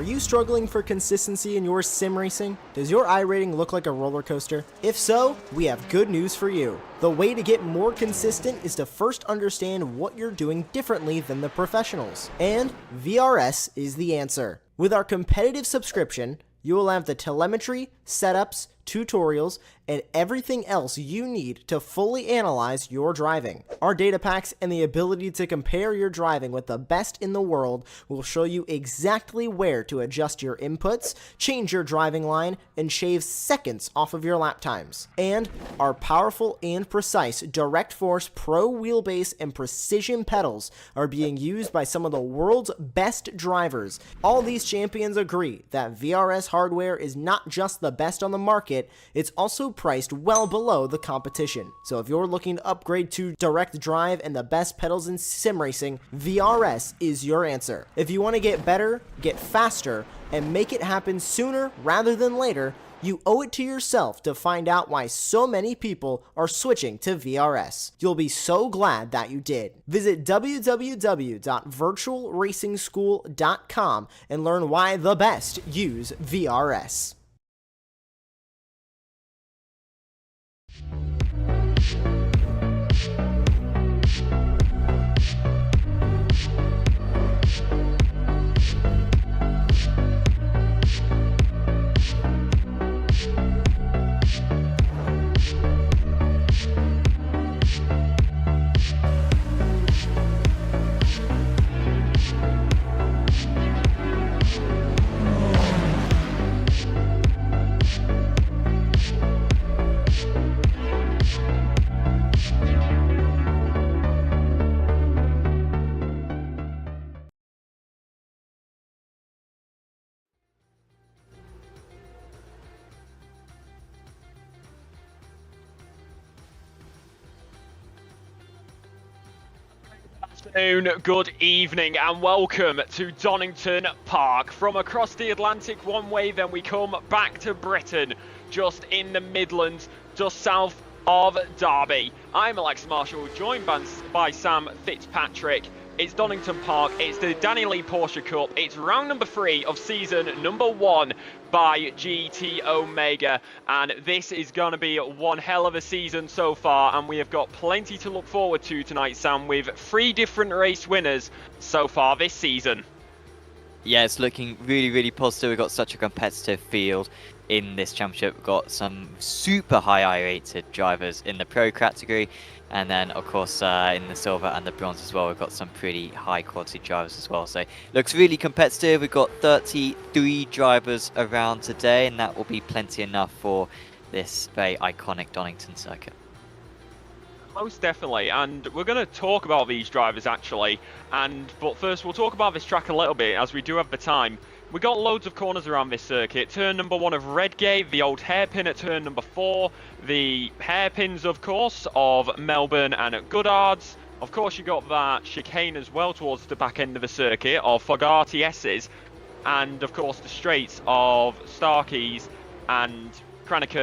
Are you struggling for consistency in your sim racing? Does your iRating look like a roller coaster? If so, we have good news for you. The way to get more consistent is to first understand what you're doing differently than the professionals. And VRS is the answer. With our competitive subscription, you will have the telemetry, setups, tutorials, and everything else you need to fully analyze your driving. Our data packs and the ability to compare your driving with the best in the world will show you exactly where to adjust your inputs, change your driving line, and shave seconds off of your lap times. And our powerful and precise Direct Force Pro wheelbase and precision pedals are being used by some of the world's best drivers. All these champions agree that VRS hardware is not just the best on the market, it's also priced well below the competition. So if you're looking to upgrade to direct drive and the best pedals in sim racing, VRS is your answer. If you want to get better, get faster, and make it happen sooner rather than later, you owe it to yourself to find out why so many people are switching to VRS. You'll be so glad that you did. Visit www.virtualracingschool.com and learn why the best use VRS. Good evening and welcome to Donington Park. From across the Atlantic one way, then we come back to Britain, just in the Midlands, just south of Derby. I'm Alex Marshall, joined by Sam Fitzpatrick. It's Donington Park, it's the Danny Lee Porsche Cup, it's round number 3 of season number 1 by GT Omega, and this is going to be one hell of a season so far, and we have got plenty to look forward to tonight, Sam, with 3 different race winners so far this season. Yeah, it's looking really positive. We've got such a competitive field in this championship. We've got some super high rated drivers in the pro category, and then of course in the silver and the bronze as well, we've got some pretty high quality drivers as well. So looks really competitive. We've got 33 drivers around today, and that will be plenty enough for this very iconic Donington circuit. Most definitely, and we're going to talk about these drivers actually, but first we'll talk about this track a little bit as we do have the time. We got loads of corners around this circuit. Turn number 1 of Redgate, the old hairpin at turn number 4, the hairpins of course of Melbourne and at Goodhards. Of course you got that chicane as well towards the back end of the circuit of Fogarty S's, and of course the straights of Starkeys and Cranach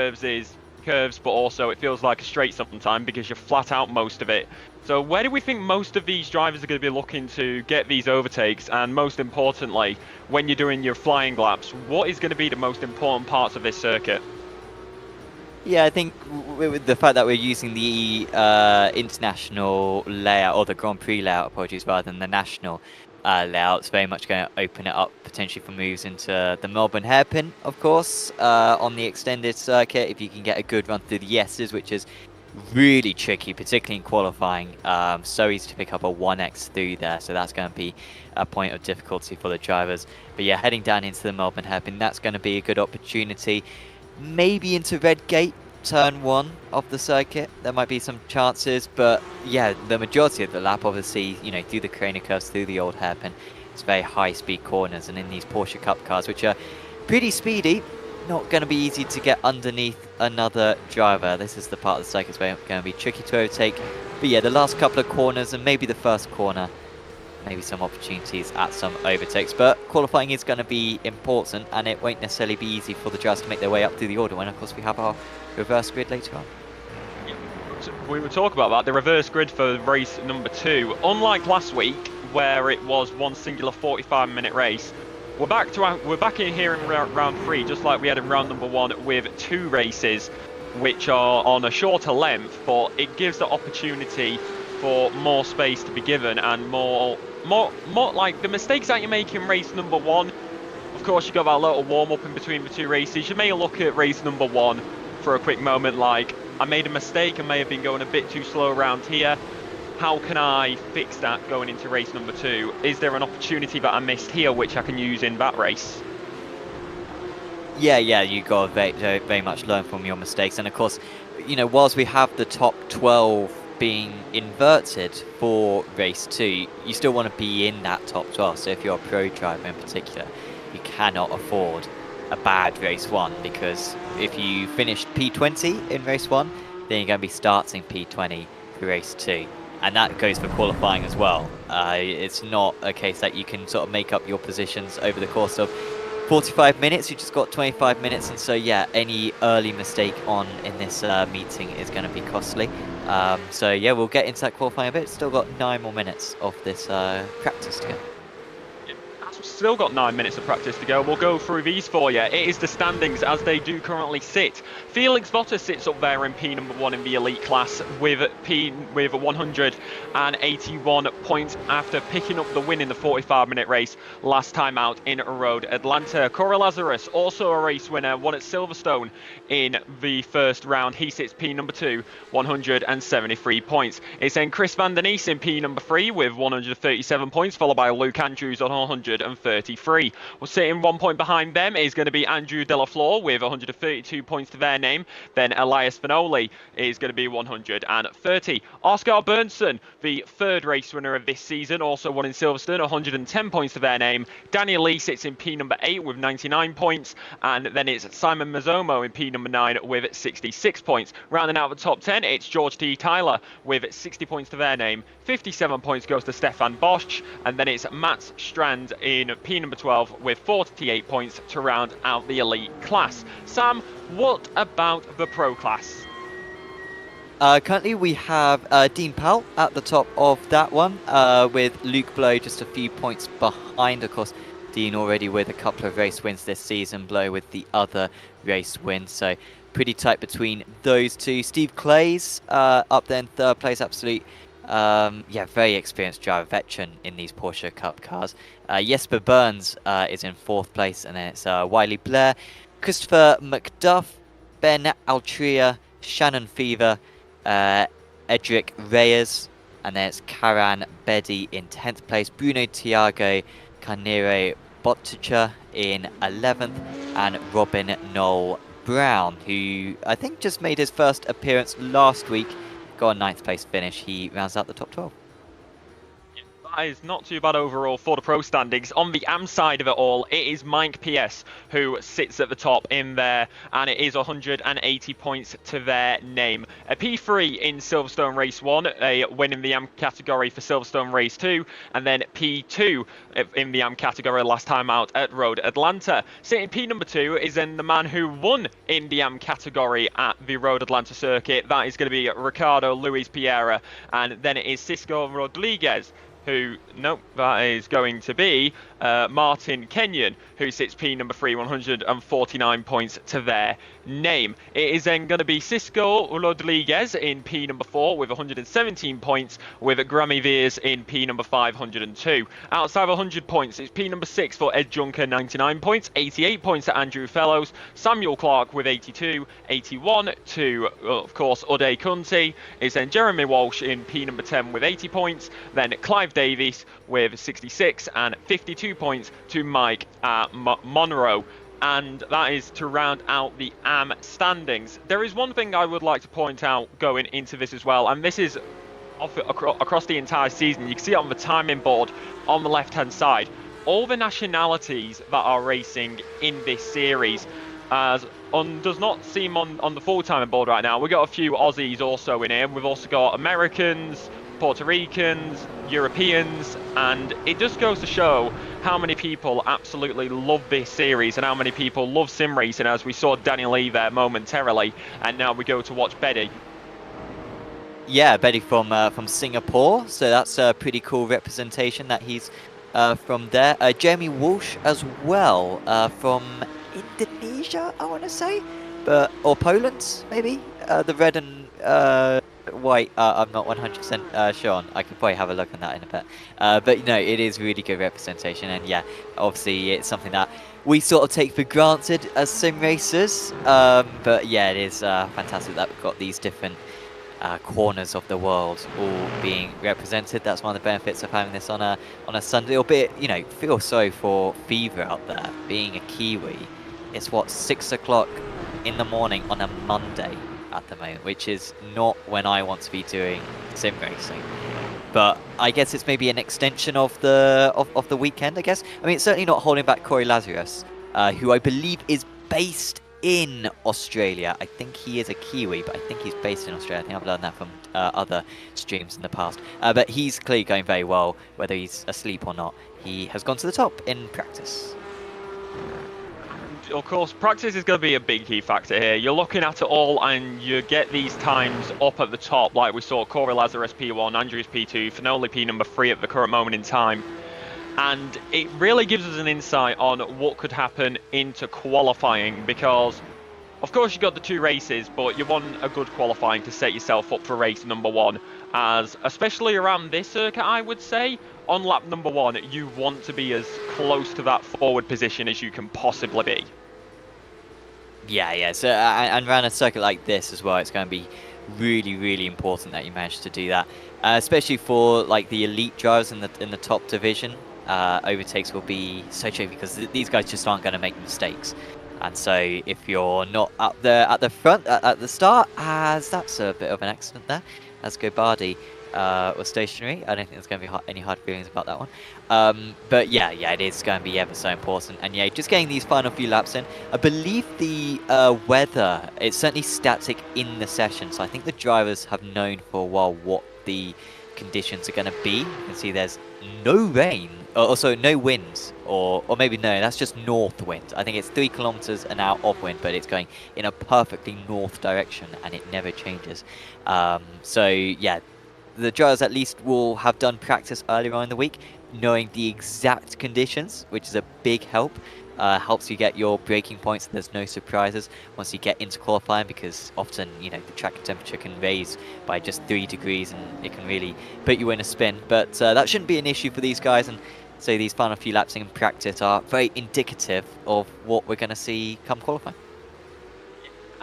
curves, but also it feels like a straight sometimes because you're flat out most of it. So where do we think most of these drivers are going to be looking to get these overtakes, and most importantly, when you're doing your flying laps, what is going to be the most important parts of this circuit? Yeah, I think with the fact that we're using the international layout, or the Grand Prix layout, apologies, rather than the national layout, it's very much going to open it up potentially for moves into the Melbourne hairpin, of course, on the extended circuit. If you can get a good run through the S's, which is really tricky, particularly in qualifying, so easy to pick up a 1x through there, so that's going to be a point of difficulty for the drivers. But yeah, heading down into the Melbourne hairpin, that's going to be a good opportunity. Maybe into Redgate, turn 1 of the circuit, there might be some chances, but yeah, the majority of the lap, obviously, you know, through the Cranach curves, through the old hairpin, it's very high speed corners, and in these Porsche Cup cars, which are pretty speedy, not going to be easy to get underneath another driver. This is the part of the circuit that's going to be tricky to overtake. But yeah, the last couple of corners and maybe the first corner, maybe some opportunities at some overtakes. But qualifying is going to be important, and it won't necessarily be easy for the drivers to make their way up through the order when, of course, we have our reverse grid later on. We were talking about that, the reverse grid for race number 2. Unlike last week, where it was one singular 45-minute race, we're back in here in round 3, just like we had in round number 1, with 2 races, which are on a shorter length, but it gives the opportunity for more space to be given and more like the mistakes that you make in race number 1. Of course, you got that little warm up in between the 2 races. You may look at race number 1 for a quick moment, like, I made a mistake, I may have been going a bit too slow around here. How can I fix that going into race number 2? Is there an opportunity that I missed here which I can use in that race? Yeah, you got to very much learn from your mistakes. And of course, you know, whilst we have the top 12 being inverted for race 2, you still want to be in that top 12. So if you're a pro driver in particular, you cannot afford a bad race 1, because if you finished P20 in race 1, then you're going to be starting P20 for race 2. And that goes for qualifying as well. It's not a case that you can sort of make up your positions over the course of 45 minutes. You just got 25 minutes, and so yeah, any early mistake in this meeting is going to be costly. So yeah, we'll get into that qualifying a bit. Still got 9 more minutes of this practice to go. Still got 9 minutes of practice to go. We'll go through these for you. It is the standings as they do currently sit. Felix Votter sits up there in P number 1 in the elite class with 181 points after picking up the win in the 45-minute race last time out in Road Atlanta. Corey Lazarus, also a race winner, won at Silverstone in the first round. He sits P number 2, 173 points. It's then Chris Van Den Nies in P number 3 with 137 points, followed by Luke Andrews on 133. Well, sitting 1 point behind them is going to be Andrew Delafleur with 132 points to their name. Then Elias Finoli is going to be 130. Oscar Bernson, the 3rd race winner of this season, also won in Silverstone, 110 points to their name. Daniel Lee sits in P number 8 with 99 points. And then it's Simon Mazzomo in P number 9 with 66 points. Rounding out the top 10, it's George T. Tyler with 60 points to their name. 57 points goes to Stefan Bosch. And then it's Matt Strand in P number 12 with 48 points to round out the elite class. Sam, what about the pro class? Currently we have Dean Powell at the top of that one, with Luke Blow just a few points behind. Of course, Dean already with a couple of race wins this season, Blow with the other race win, so pretty tight between those two. Steve Clay's up there in 3rd place, absolute very experienced driver, veteran in these Porsche Cup cars. Jesper Burns is in 4th place, and then it's Wiley Blair, Christopher McDuff, Ben Altria, Shannon Fever, Edric Reyes, and then it's Karan Bedi in 10th place, Bruno Tiago Carnero Botticha in 11th, and Robin Noel Brown, who I think just made his first appearance last week, got a 9th place finish. He rounds out the top 12. That is not too bad overall for the pro standings. On the AM side of it all, it is Mike PS who sits at the top in there, and it is 180 points to their name. A P3 in Silverstone Race 1, a win in the AM category for Silverstone Race 2, and then P2 in the AM category last time out at Road Atlanta. Sitting P number 2 is then the man who won in the AM category at the Road Atlanta circuit. That is going to be Ricardo Luis Piera, and then it is Cisco Rodriguez, that is going to be Martin Kenyon, who sits P number 3, 149 points to their name. It is then going to be Cisco Rodriguez in P number 4 with 117 points, with Grammy Veers in P number 502. Outside of 100 points, it's P number 6 for Ed Juncker, 99 points, 88 points to Andrew Fellows, Samuel Clark with 82, 81 to, of course, Uday Kunti. It's then Jeremy Walsh in P number 10 with 80 points, then Clive Davies with 66 and 52 points to Mike Monroe. And that is to round out the AM standings. There is one thing I would like to point out going into this as well, and this is across the entire season. You can see it on the timing board on the left hand side. All the nationalities that are racing in this series does not seem on the full timing board right now. We've got a few Aussies also in here. We've also got Americans, Puerto Ricans, Europeans, and it just goes to show how many people absolutely love this series and how many people love sim racing, as we saw Daniel Lee there momentarily, and now we go to watch Betty. Yeah, Betty from Singapore, so that's a pretty cool representation that he's from there. Jeremy Walsh as well from Indonesia, I want to say, or Poland maybe. The red and white. I'm not 100% sure on. I could probably have a look on that in a bit. But no, it is really good representation, and yeah, obviously it's something that we sort of take for granted as sim racers. But yeah, it is fantastic that we've got these different corners of the world all being represented. That's one of the benefits of having this on a Sunday. Albeit, you know, feel sorry for Fever out there. Being a Kiwi, it's what, 6 o'clock in the morning on a Monday at the moment, which is not when I want to be doing sim racing. But I guess it's maybe an extension of the weekend, I guess. I mean, it's certainly not holding back Corey Lazarus, who I believe is based in Australia. I think he is a Kiwi, but I think he's based in Australia. I think I've learned that from other streams in the past. But he's clearly going very well, whether he's asleep or not. He has gone to the top in practice. Of course, practice is going to be a big key factor here. You're looking at it all and you get these times up at the top, like we saw Corey Lazarus P1, Andrews P2, Finoli P number 3 at the current moment in time. And it really gives us an insight on what could happen into qualifying, because of course you've got the 2 races, but you want a good qualifying to set yourself up for race number 1, as especially around this circuit, I would say, on lap number 1, you want to be as close to that forward position as you can possibly be. Yeah. So and around a circuit like this as well, it's going to be really, really important that you manage to do that, especially for like the elite drivers in the top division. Overtakes will be so tricky because these guys just aren't going to make mistakes. And so if you're not up there at the front at the start, as that's a bit of an accident there, as Gobardi was stationary. I don't think there's going to be any hard feelings about that one. But yeah, it is going to be ever so important. And yeah, just getting these final few laps in. I believe the weather, it's certainly static in the session. So I think the drivers have known for a while what the conditions are going to be. You can see there's no rain, also no winds, or maybe no, that's just north wind. I think it's 3 kilometers an hour of wind, but it's going in a perfectly north direction and it never changes. So yeah, the drivers at least will have done practice earlier on in the week, knowing the exact conditions, which is a big help. Helps you get your braking points and there's no surprises once you get into qualifying, because often, you know, the track temperature can raise by just 3 degrees and it can really put you in a spin. But that shouldn't be an issue for these guys, and so these final few laps in practice are very indicative of what we're going to see come qualifying.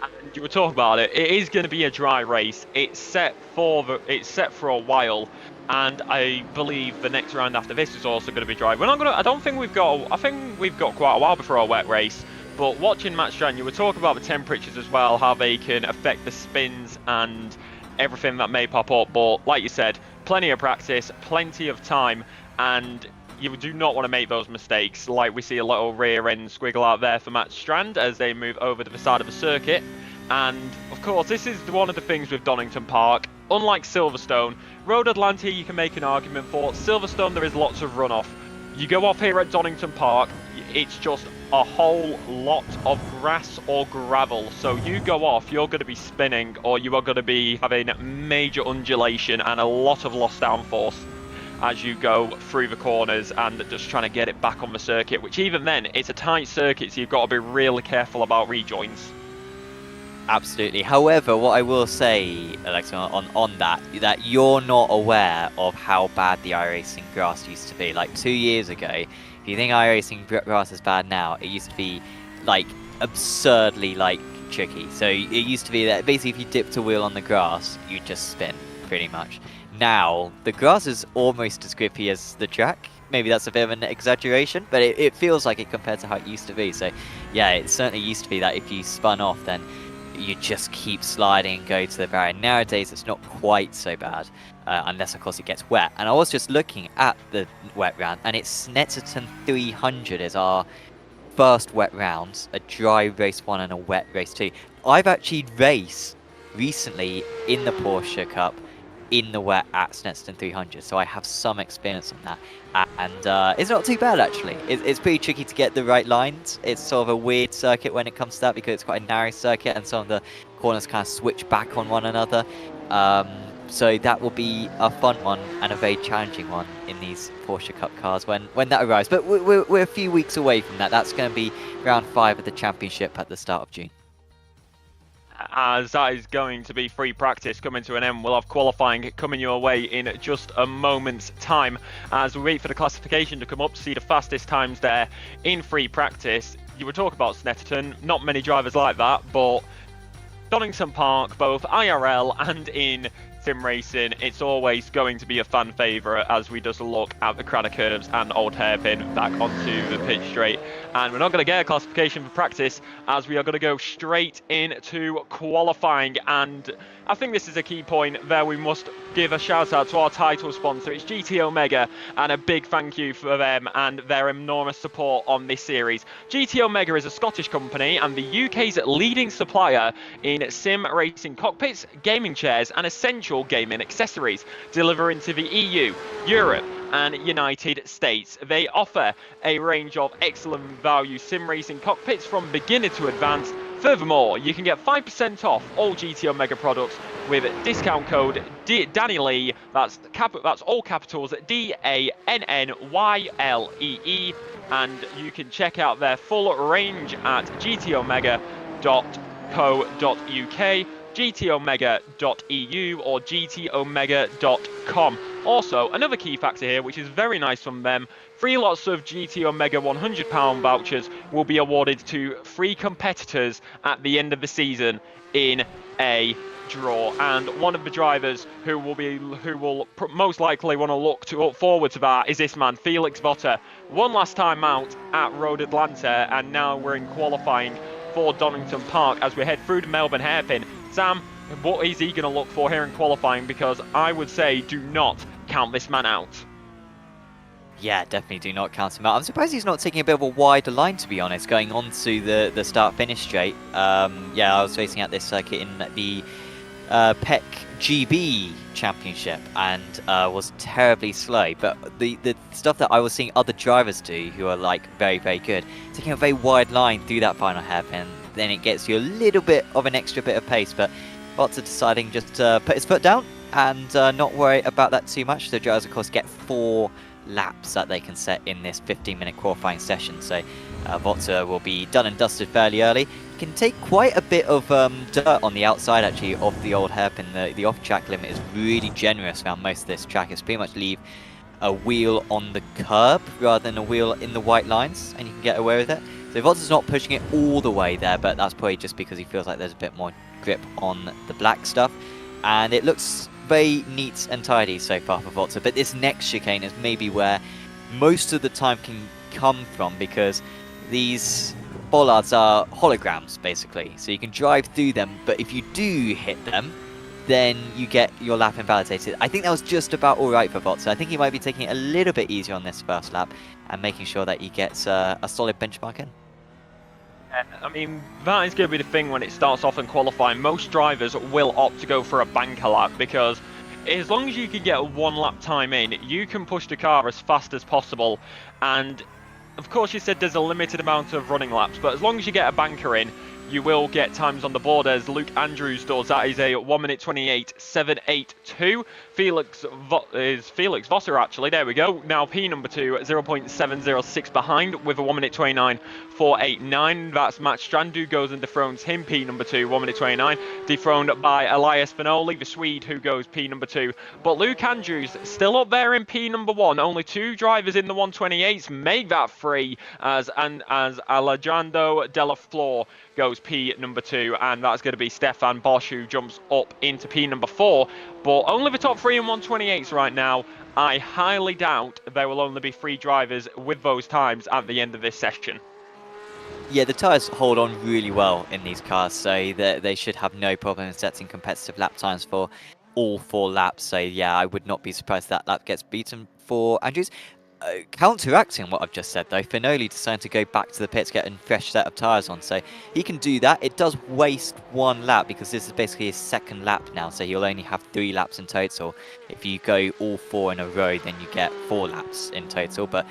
And you were talking about it. It is going to be a dry race. It's set for a while, and I believe the next round after this is also going to be dry. I think we've got quite a while before our wet race. But watching Match Strand, you were talking about the temperatures as well, how they can affect the spins and everything that may pop up. But like you said, plenty of practice, plenty of time, and you do not want to make those mistakes. Like we see a little rear end squiggle out there for Match Strand as they move over to the side of the circuit. And of course, this is one of the things with Donington Park. Unlike Silverstone, Road Atlantia you can make an argument for. Silverstone, there is lots of runoff. You go off here at Donington Park, it's just a whole lot of grass or gravel. So you go off, you're going to be spinning, or you are going to be having major undulation and a lot of lost downforce as you go through the corners and just trying to get it back on the circuit, which even then, it's a tight circuit, so you've got to be really careful about rejoins. Absolutely. However, what I will say, Alexa, on that you're not aware of how bad the iRacing grass used to be. Like 2 years ago, if you think iRacing grass is bad now, it used to be like absurdly like tricky. So it used to be that basically if you dipped a wheel on the grass, you'd just spin pretty much. Now, the grass is almost as grippy as the track. Maybe that's a bit of an exaggeration, but it feels like it compared to how it used to be. So yeah, it certainly used to be that if you spun off, then you just keep sliding and go to the barrier. Nowadays, it's not quite so bad, unless, of course, it gets wet. And I was just looking at the wet round, and it's Snetterton 300 is our first wet round, a dry race 1 and a wet race 2. I've actually raced recently in the Porsche Cup in the wet at Snetterton 300, so I have some experience on that. And it's not too bad, actually. It's pretty tricky to get the right lines. It's sort of a weird circuit when it comes to that, because it's quite a narrow circuit and some of the corners kind of switch back on one another. So that will be a fun one and a very challenging one in these Porsche Cup cars when that arrives. But we're a few weeks away from that. That's going to be round 5 of the championship at the start of June. As that is going to be free practice coming to an end. We'll have qualifying coming your way in just a moment's time as we wait for the classification to come up to see the fastest times there in free practice. You were talking about Snetterton, not many drivers like that, but Donington Park, both IRL and in sim racing, it's always going to be a fan favourite as we just look at the Cranner curves and Old Hairpin back onto the pitch straight. And we're not going to get a classification for practice as we are going to go straight into qualifying. And I think this is a key point there. We must give a shout out to our title sponsor. It's GT Omega, and a big thank you for them and their enormous support on this series. GT Omega is a Scottish company and the UK's leading supplier in sim racing cockpits, gaming chairs and essential gaming accessories, delivering to the EU, Europe and United States. They offer a range of excellent value sim racing cockpits from beginner to advanced. Furthermore, you can get 5% off all GT Omega products with discount code Danny Lee. That's all capitals DANNYLEE, and you can check out their full range at gtomega.co.uk, gtomega.eu or gtomega.com. Also, another key factor here, which is very nice from them, 3 lots of GT Omega £100 vouchers will be awarded to 3 competitors at the end of the season in a draw. And one of the drivers who will most likely want to look forward to that is this man, Felix Votter. One last time out at Road Atlanta, and now we're in qualifying for Donington Park as we head through the Melbourne hairpin. Sam, what is he going to look for here in qualifying? Because I would say do not count this man out. Yeah, definitely do not count him out. I'm surprised he's not taking a bit of a wider line, to be honest, going on to the start-finish straight. Yeah, I was racing at this circuit in the PEC GB Championship and was terribly slow. But the stuff that I was seeing other drivers do who are like very, very good, taking a very wide line through that final hairpin, then it gets you a little bit of an extra bit of pace. But Bottas deciding just to put his foot down and not worry about that too much. So drivers, of course, get 4 laps that they can set in this 15-minute qualifying session. So Bottas will be done and dusted fairly early. He can take quite a bit of dirt on the outside actually of the old hairpin. The off-track limit is really generous around most of this track. It's pretty much leave a wheel on the curb rather than a wheel in the white lines, and you can get away with it. So Bottas is not pushing it all the way there, but that's probably just because he feels like there's a bit more grip on the black stuff. And it looks very neat and tidy so far for Bottas, but this next chicane is maybe where most of the time can come from, because these bollards are holograms basically, so you can drive through them, but if you do hit them then you get your lap invalidated. I think that was just about alright for Bottas. I think he might be taking it a little bit easier on this first lap and making sure that he gets a solid benchmark in. I mean, that is going to be the thing when it starts off in qualifying. Most drivers will opt to go for a banker lap, because as long as you can get a 1 lap time in, you can push the car as fast as possible. And of course you said there's a limited amount of running laps, but as long as you get a banker in, you will get times on the board, as Luke Andrews does. That is a 1:28.782. Felix Votter actually, there we go. Now P number 2, 0.706 behind with a 1:29.489. That's Matt Strand, goes and dethrones him, P number 2, 1:29. Dethroned by Elias Finoli, the Swede, who goes P number 2. But Luke Andrews still up there in P number 1. Only 2 drivers in the 1:28s make that 3, as Alejandro Della Flor goes P number 2, and that's going to be Stefan Bosch, who jumps up into P number 4. But only the top 3 in 1:28s right now. I highly doubt there will only be 3 drivers with those times at the end of this session. Yeah, the tyres hold on really well in these cars, so they should have no problem in setting competitive lap times for all 4 laps. So yeah, I would not be surprised that lap gets beaten for Andrews. Counteracting what I've just said though, Finoli decided to go back to the pits, get a fresh set of tyres on, so he can do that. It does waste 1 lap because this is basically his 2nd lap now, so he'll only have 3 laps in total. If you go all 4 in a row, then you get 4 laps in total. But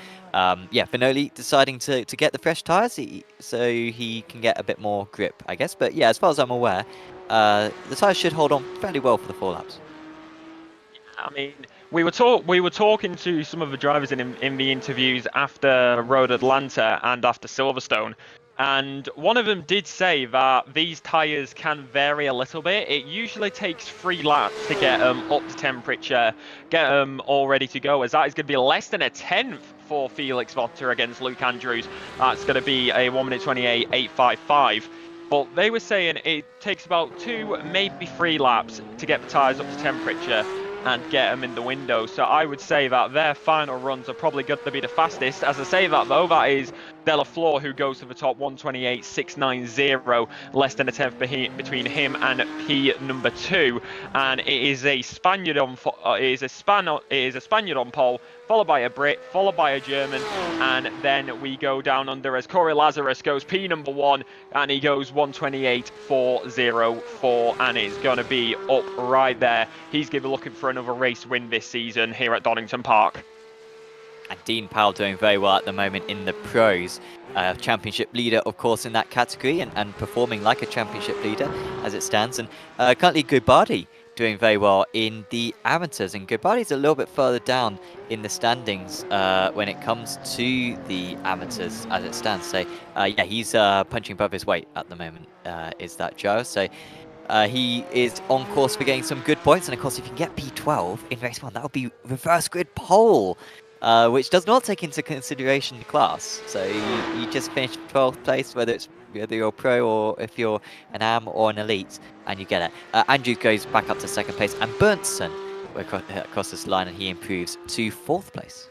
yeah, Finoli deciding to get the fresh tyres so he can get a bit more grip, I guess. But yeah, as far as I'm aware, the tyres should hold on fairly well for the 4 laps. I mean, we were talking to some of the drivers in the interviews after Road Atlanta and after Silverstone, and one of them did say that these tyres can vary a little bit. It usually takes 3 laps to get them up to temperature, get them all ready to go, as that is going to be less than a tenth for Felix Votter against Luke Andrews. That's going to be a 1 minute 28.855. But they were saying it takes about 2, maybe 3 laps to get the tyres up to temperature and get them in the window. So I would say that their final runs are probably going to be the fastest. As I say that though, that is Della Flor who goes to the top 128.690, less than a tenth between him and P number 2. And it is a Spaniard on Spaniard on pole, followed by a Brit, followed by a German, and then we go down under as Corey Lazarus goes P number 1, and he goes 128.404, and it's going to be up right there. He's going to be looking for another race win this season here at Donington Park. And Dean Powell doing very well at the moment in the pros. Championship leader, of course, in that category, and performing like a championship leader as it stands. And currently Gobardi doing very well in the amateurs, and Gobardi's a little bit further down in the standings when it comes to the amateurs as it stands. So yeah, he's punching above his weight at the moment, is that Joe. So he is on course for getting some good points, and of course if you can get P12 in race 1, that would be reverse grid pole, which does not take into consideration the class. So you just finished 12th place, whether you're pro or if you're an AM or an elite, and you get it. Andrew goes back up to 2nd place, and Berntsen across this line, and he improves to 4th place.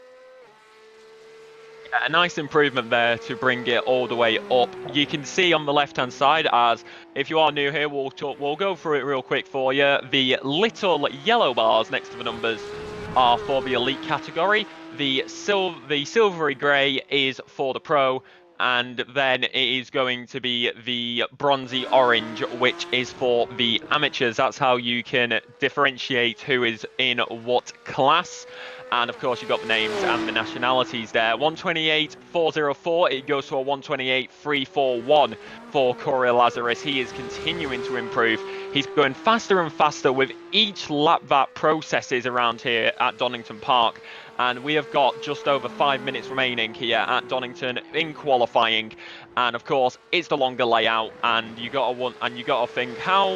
A nice improvement there to bring it all the way up. You can see on the left-hand side, as if you are new here, we'll go through it real quick for you. The little yellow bars next to the numbers are for the elite category. The silvery grey is for the pro, and then it is going to be the bronzy orange, which is for the amateurs. That's how you can differentiate who is in what class. And of course, you've got the names and the nationalities there. 128.404, it goes to a 128.341 for Corey Lazarus. He is continuing to improve. He's going faster and faster with each lap that processes around here at Donington Park. And we have got just over 5 minutes remaining here at Donington in qualifying. And of course, it's the longer layout, and you gotta think, how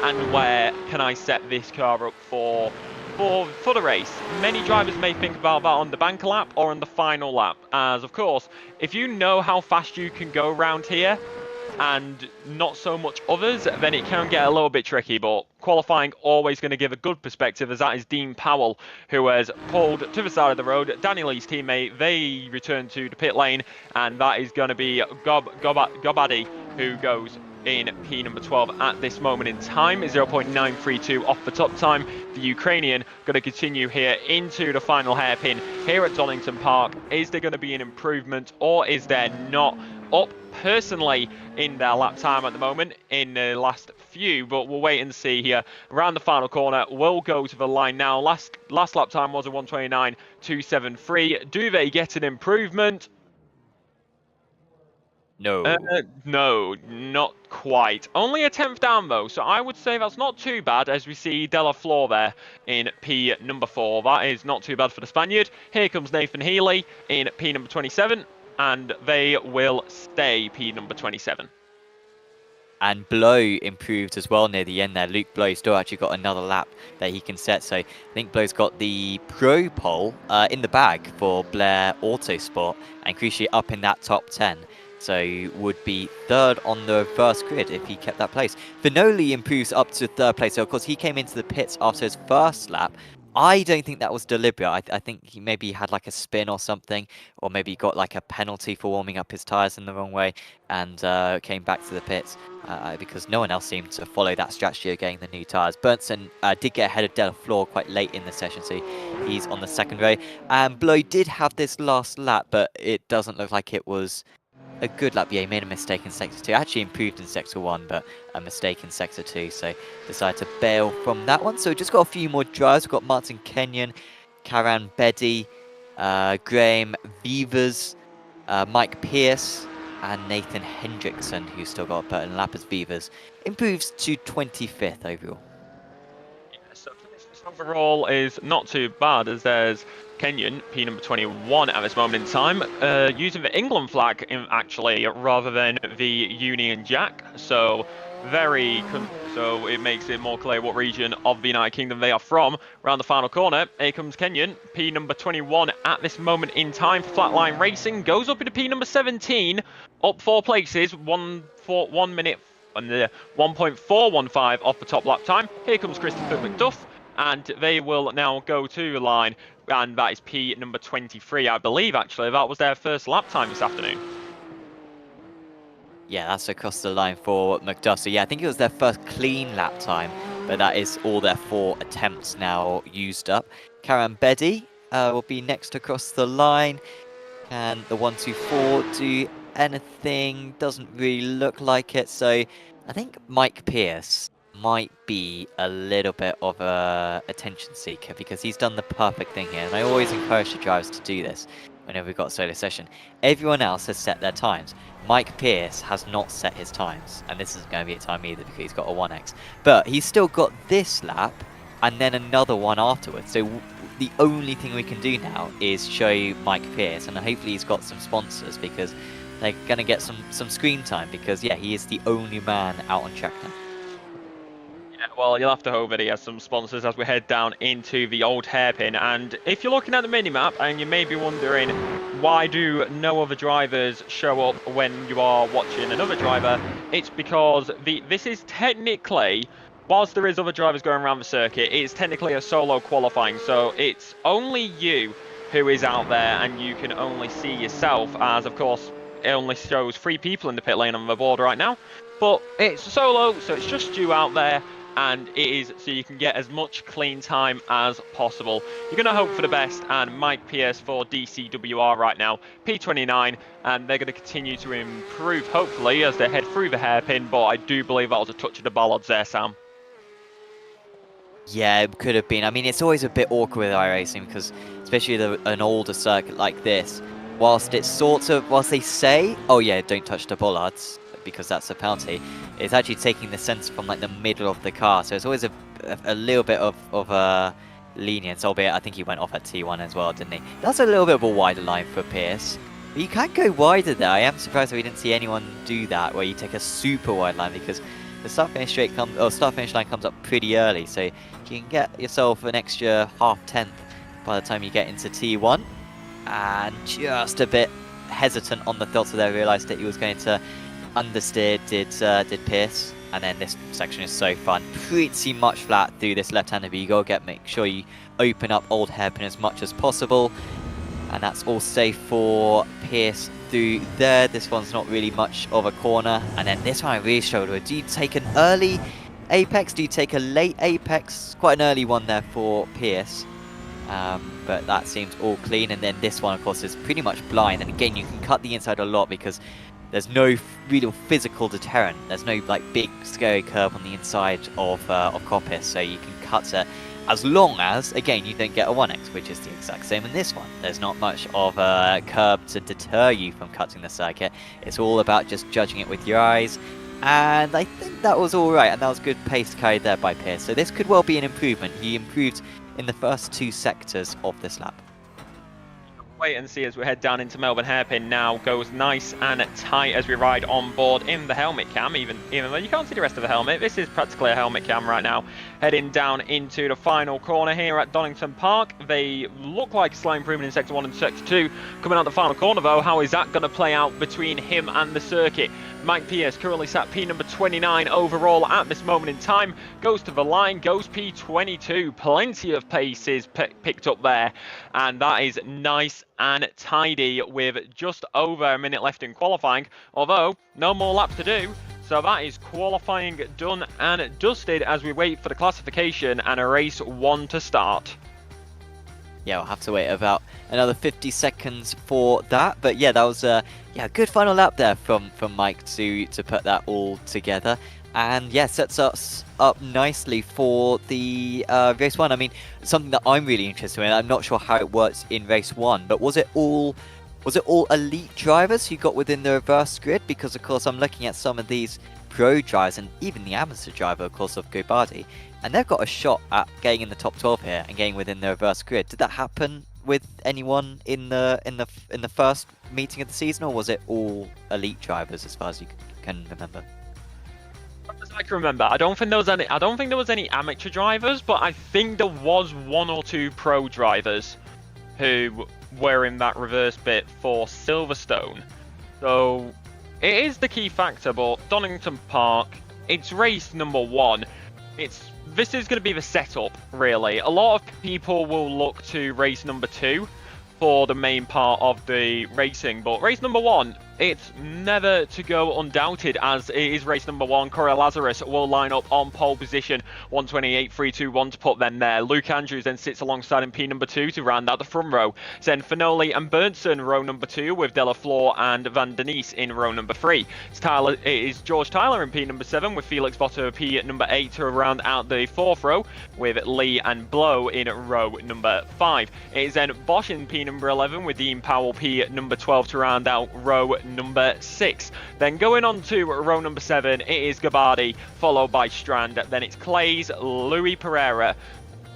and where can I set this car up for the race? Many drivers may think about that on the bank lap or on the final lap, as of course, if you know how fast you can go around here and not so much others, then it can get a little bit tricky. But qualifying always going to give a good perspective, as that is Dean Powell, who has pulled to the side of the road. Danny Lee's teammate, they return to the pit lane, and that is going to be Gobadi, who goes in P number 12 at this moment in time. 0.932 off the top time. The Ukrainian going to continue here into the final hairpin here at Donington Park. Is there going to be an improvement, or is there not? Up personally in their lap time at the moment in the last few, but we'll wait and see here. Around the final corner, we'll go to the line now. Last lap time was a 129.273. Do they get an improvement? No. No, not quite. Only a 10th down though, so I would say that's not too bad, as we see Della Flor there in P number 4. That is not too bad for the Spaniard. Here comes Nathan Healy in P number 27, and they will stay P number 27. And Blow improved as well near the end there. Luke Blow still actually got another lap that he can set. So I think Blow's got the pro pole in the bag for Blair Autosport, and crucially up in that top 10. So would be 3rd on the reverse grid if he kept that place. Vinoli improves up to 3rd place. So of course he came into the pits after his first lap. I don't think that was deliberate. I think he maybe had like a spin or something, or maybe got like a penalty for warming up his tyres in the wrong way, and came back to the pits because no one else seemed to follow that strategy of getting the new tyres. Berntsen did get ahead of Della Flor quite late in the session, so he's on the 2nd row. And Blow did have this last lap, but it doesn't look like it was a good lap. Yeah, he made a mistake in Sector 2. Actually improved in Sector 1, but a mistake in Sector 2. So decided to bail from that one. So just got a few more drives. We've got Martin Kenyon, Karan Bedi, Graham Vivers, Mike Pierce, and Nathan Hendrickson, who's still got a lap as Vivers. Improves to 25th overall. So to finish this overall is not too bad, as there's Kenyan, P number 21 at this moment in time, using the England flag actually rather than the Union Jack. So so it makes it more clear what region of the United Kingdom they are from. Around the final corner, here comes Kenyan, P number 21 at this moment in time for Flatline Racing, goes up into P number 17, up 4 places, 1 minute and 1.415 off the top lap time. Here comes Christopher McDuff, and they will now go to the line, and that is P number 23. I believe actually that was their first lap time this afternoon. Yeah, that's across the line for McDuff. So yeah, I think it was their first clean lap time, but that is all their 4 attempts now used up. Karan Bedi will be next across the line. Can the 124 do anything? Doesn't really look like it. So I think Mike Pierce might be a little bit of a attention seeker, because he's done the perfect thing here. And I always encourage the drivers to do this whenever we've got a solo session. Everyone else has set their times. Mike Pierce has not set his times, and this isn't going to be a time either because he's got a 1x. But he's still got this lap and then another one afterwards. So the only thing we can do now is show Mike Pierce, and hopefully he's got some sponsors, because they're going to get some screen time, because yeah, he is the only man out on track now. Yeah, well, you'll have to hope that he has some sponsors as we head down into the old hairpin. And if you're looking at the minimap and you may be wondering, why do no other drivers show up when you are watching another driver? It's because this is technically, whilst there is other drivers going around the circuit, it's technically a solo qualifying. So it's only you who is out there, and you can only see yourself, as of course it only shows 3 people in the pit lane on the board right now. But it's solo, so it's just you out there. And it is so you can get as much clean time as possible. You're going to hope for the best, and Mike Pierce for DCWR right now, P29, and they're going to continue to improve, hopefully, as they head through the hairpin, but I do believe that was a touch of the bollards there, Sam. Yeah, it could have been. I mean, it's always a bit awkward with iRacing, because especially an older circuit like this, whilst they say, oh yeah, don't touch the bollards, because that's a penalty, it's actually taking the sensor from like the middle of the car, so it's always a little bit of lenience, albeit I think he went off at T1 as well, didn't he? That's a little bit of a wider line for Pierce, but you can go wider there. I am surprised that we didn't see anyone do that, where you take a super wide line, because the start finish line comes up pretty early, so you can get yourself an extra half tenth by the time you get into T1. And just a bit hesitant on the filter there, realised that he was going to understeer, did Pierce. And then this section is so fun, pretty much flat through this left-hander, but you gotta make sure you open up old hairpin as much as possible. And that's all safe for Pierce through there. This one's not really much of a corner. And then this one I really struggled with. Do you take an early apex? Do you take a late apex? Quite an early one there for Pierce. But that seems all clean. And then this one, of course, is pretty much blind. And again, you can cut the inside a lot, because there's no real physical deterrent. There's no like big scary curve on the inside of Coppice, so you can cut it as long as, again, you don't get a 1x, which is the exact same in this one. There's not much of a curb to deter you from cutting the circuit. It's all about just judging it with your eyes. And I think that was all right, and that was good pace carried there by Pierce. So this could well be an improvement. He improved in the first 2 sectors of this lap. Wait and see as we head down into Melbourne hairpin now. Goes nice and tight as we ride on board in the helmet cam, even though you can't see the rest of the helmet. This is practically a helmet cam right now. Heading down into the final corner here at Donington Park. They look like a slight improvement in Sector 1 and Sector 2. Coming out the final corner though, how is that going to play out between him and the circuit? Mike Pierce currently sat P number 29 overall at this moment in time. Goes to the line, goes P22. Plenty of paces picked up there. And that is nice and tidy with just over a minute left in qualifying. Although, no more laps to do. So that is qualifying done and dusted as we wait for the classification and a race 1 to start. Yeah, we'll have to wait about another 50 seconds for that. But yeah, that was a good final lap there from Mike to put that all together. And yeah, sets us up nicely for the race 1. I mean, something that I'm really interested in, I'm not sure how it works in race 1, but was it all elite drivers who got within the reverse grid? Because of course I'm looking at some of these pro drivers and even the amateur driver, of course, of Gobardi, and they've got a shot at getting in the top 12 here and getting within the reverse grid. Did that happen with anyone in the first meeting of the season, or was it all elite drivers as far as you can remember? As I can remember, I don't think there was any amateur drivers, but I think there was 1 or 2 pro drivers who were in that reverse bit for Silverstone. So it is the key factor, but Donington Park, it's race number 1. This is going to be the setup, really. A lot of people will look to race number 2 for the main part of the racing, but race number 1, it's never to go undoubted, as it is race number 1. Corey Lazarus will line up on pole position, 128.321 to put them there. Luke Andrews then sits alongside in P number 2 to round out the front row. Then Finoli and Bernson row number 2, with Delafleur and Van Denise in row number 3. It is George Tyler in P number 7, with Felix Botter P number 8 to round out the 4th row, with Lee and Blow in row number 5. It is then Bosch in P number 11, with Dean Powell P number 12 to round out row number 6. Then going on to row number 7, it is Gabardi, followed by Strand. Then it's Clays, Louis Pereira,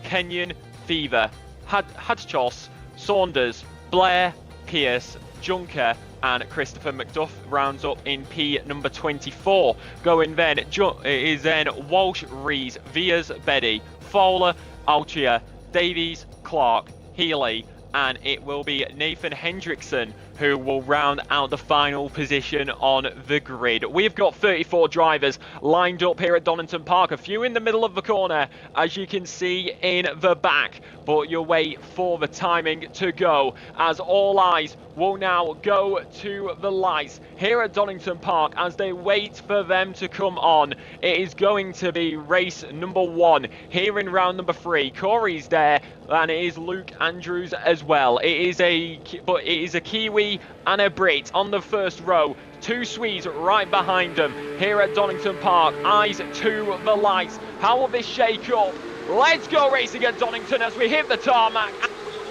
Kenyon, Fever, Hadchos, Saunders, Blair, Pierce, Junker, and Christopher McDuff rounds up in P number 24. Going then, it is then Walsh, Rees, Vias, Beddy, Fowler, Alchia, Davies, Clark, Healy, and it will be Nathan Hendrickson who will round out the final position on the grid. We've got 34 drivers lined up here at Donington Park, a few in the middle of the corner, as you can see in the back, but you'll wait for the timing to go, as all eyes will now go to the lights here at Donington Park as they wait for them to come on. It is going to be race number 1 here in round number 3. Corey's there, and it is Luke Andrews as well. It is a Kiwi and a Brit on the first row. 2 Swedes right behind them here at Donington Park. Eyes to the lights. How will this shake up? Let's go racing at Donington as we hit the tarmac.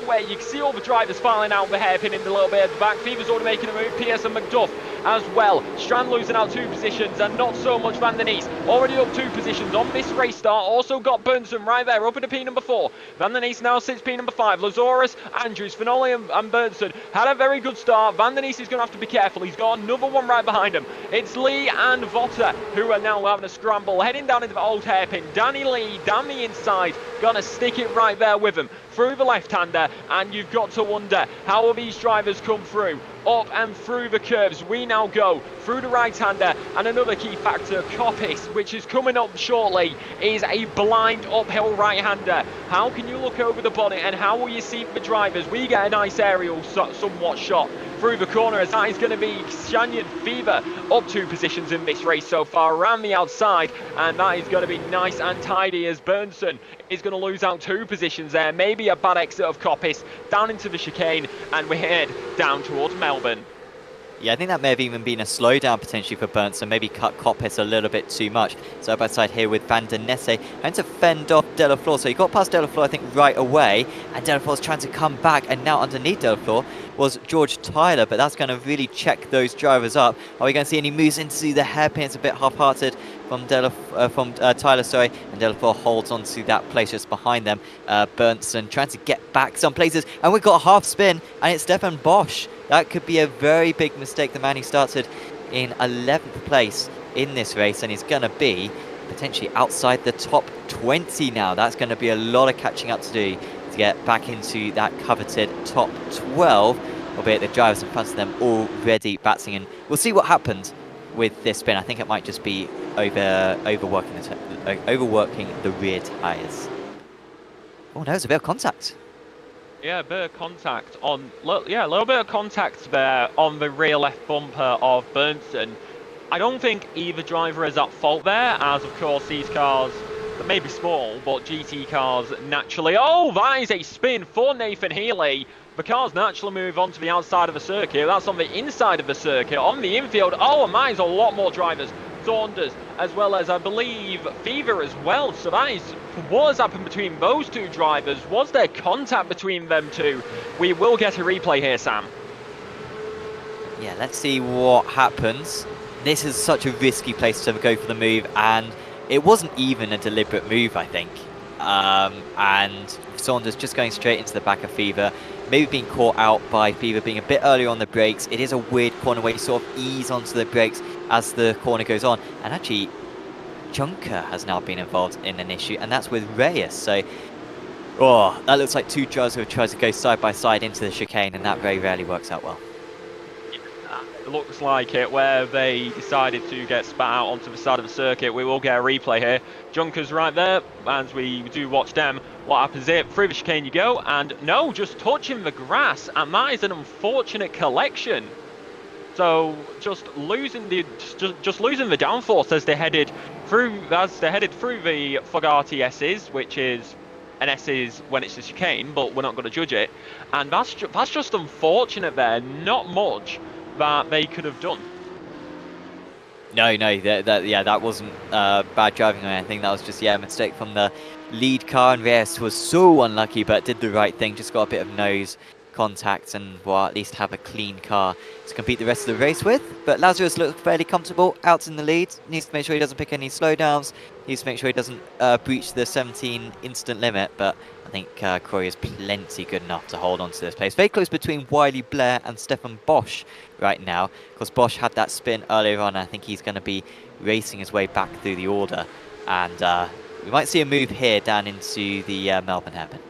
Where you can see all the drivers filing out the hairpin in the little bit at the back. Fever's already making a move. Pierce and McDuff as well. Strand losing out 2 positions, and not so much Van Denise. Already up 2 positions on this race start. Also got Burnson right there up into P number 4. Van Denise now sits P number 5. Lazarus, Andrews, Finoli and Burnson had a very good start. Van Denise is going to have to be careful. He's got another one right behind him. It's Lee and Votter who are now having a scramble. Heading down into the old hairpin. Danny Lee down the inside. Going to stick it right there with him. Through the left-hander, and you've got to wonder, how will these drivers come through? Up and through the curves, we now go through the right-hander, and another key factor, Coppice, which is coming up shortly, is a blind uphill right-hander. How can you look over the bonnet, and how will you see the drivers? We get a nice aerial somewhat shot through the corner, as that is going to be Shanyon Fever up 2 positions in this race so far around the outside, and that is going to be nice and tidy, as Burnson is going to lose out 2 positions there. Maybe a bad exit of Coppice down into the chicane, and we head down towards Melbourne. Yeah, I think that may have even been a slowdown potentially for Bernson, maybe cut Coppice a little bit too much. So up outside here with Van der Nesse, and to fend off Delafleur. So he got past Delafleur, I think, right away, and Delafleur's trying to come back, and now underneath Delafleur was George Tyler, but that's going to really check those drivers up. Are we going to see any moves into the hairpin? It's a bit half-hearted from Tyler, sorry, and Delafleur holds on to that place just behind them. Bernson trying to get back some places, and we've got a half spin, and it's Stefan Bosch. That could be a very big mistake. The man who started in 11th place in this race, and he's going to be potentially outside the top 20 now. That's going to be a lot of catching up to do to get back into that coveted top 12, albeit the drivers in front of them already battling. And we'll see what happens with this spin. I think it might just be overworking the rear tyres. Oh no, there's a bit of contact. Yeah, a bit of contact on, a little bit of contact there on the rear left bumper of Burnson. I don't think either driver is at fault there, as of course these cars, they may be small, but GT cars naturally. Oh, that is a spin for Nathan Healy. The cars naturally move on to the outside of the circuit. That's on the inside of the circuit. On the infield, oh, and there's a lot more drivers. Saunders, as well as, I believe, Fever as well. So that is what has happened between those 2 drivers. Was there contact between them 2? We will get a replay here, Sam. Yeah, let's see what happens. this is such a risky place to go for the move, and it wasn't even a deliberate move, I think. And Saunders just going straight into the back of Fever, maybe being caught out by Fever being a bit earlier on the brakes. It is a weird corner where you sort of ease onto the brakes as the corner goes on, and actually Junker has now been involved in an issue, and that's with Reyes. So, oh, that looks like two drivers who have tried to go side by side into the chicane, and that very rarely works out well. It looks like it, where they decided to get spat out onto the side of the circuit. We will get a replay here. Junker's right there, as we do watch them. What happens here? Through the chicane you go, and no, just touching the grass, and that is an unfortunate collection. So just losing the downforce as they headed through the Fogarty S's, which is an S's when it's a chicane, but we're not going to judge it. And that's just unfortunate there. Not much that they could have done. No, that wasn't bad driving or anything. That was just a mistake from the lead car, and Reyes was so unlucky, but did the right thing. Just got a bit of nose contact and will at least have a clean car to compete the rest of the race with. But Lazarus looks fairly comfortable out in the lead. Needs to make sure he doesn't pick any slowdowns. Needs to make sure he doesn't breach the 17 instant limit. But I think Corey is plenty good enough to hold on to this place. Very close between Wiley Blair and Stefan Bosch right now, because Bosch had that spin earlier on. I think he's going to be racing his way back through the order, and we might see a move here down into the Melbourne hairpin.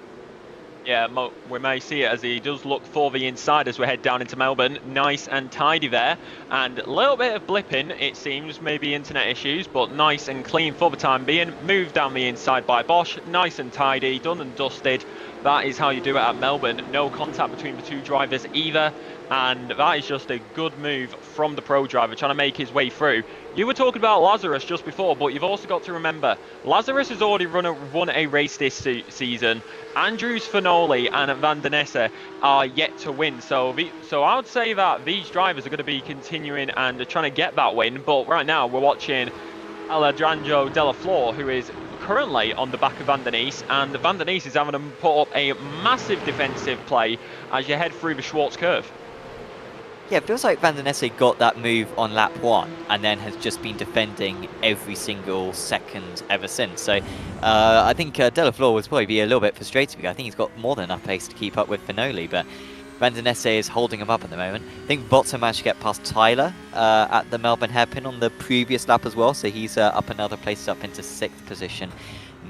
Yeah, we may see it as he does look for the inside as we head down into Melbourne. Nice and tidy there, and a little bit of blipping, it seems, maybe internet issues, but nice and clean for the time being. Moved down the inside by Bosch, nice and tidy, done and dusted. That is how you do it at Melbourne. No contact between the two drivers either, and that is just a good move from the pro driver trying to make his way through. You were talking about Lazarus just before, but you've also got to remember, Lazarus has already won a race this season. Andrews, Finoli and Van der Nesse are yet to win, so I would say that these drivers are going to be continuing and trying to get that win. But right now we're watching Alejandro Della Flor, who is currently on the back of Van der Nesse, and Van der Nesse is having to put up a massive defensive play as you head through the Schwartz curve. Yeah, it feels like Van der Nesse got that move on lap 1 and then has just been defending every single second ever since. So I think Della Flor was probably be a little bit frustrated because I think he's got more than enough pace to keep up with Finoli, but Van der Nesse is holding him up at the moment. I think Bottom managed to get past Tyler at the Melbourne hairpin on the previous lap as well, so he's up another place, up into 6th position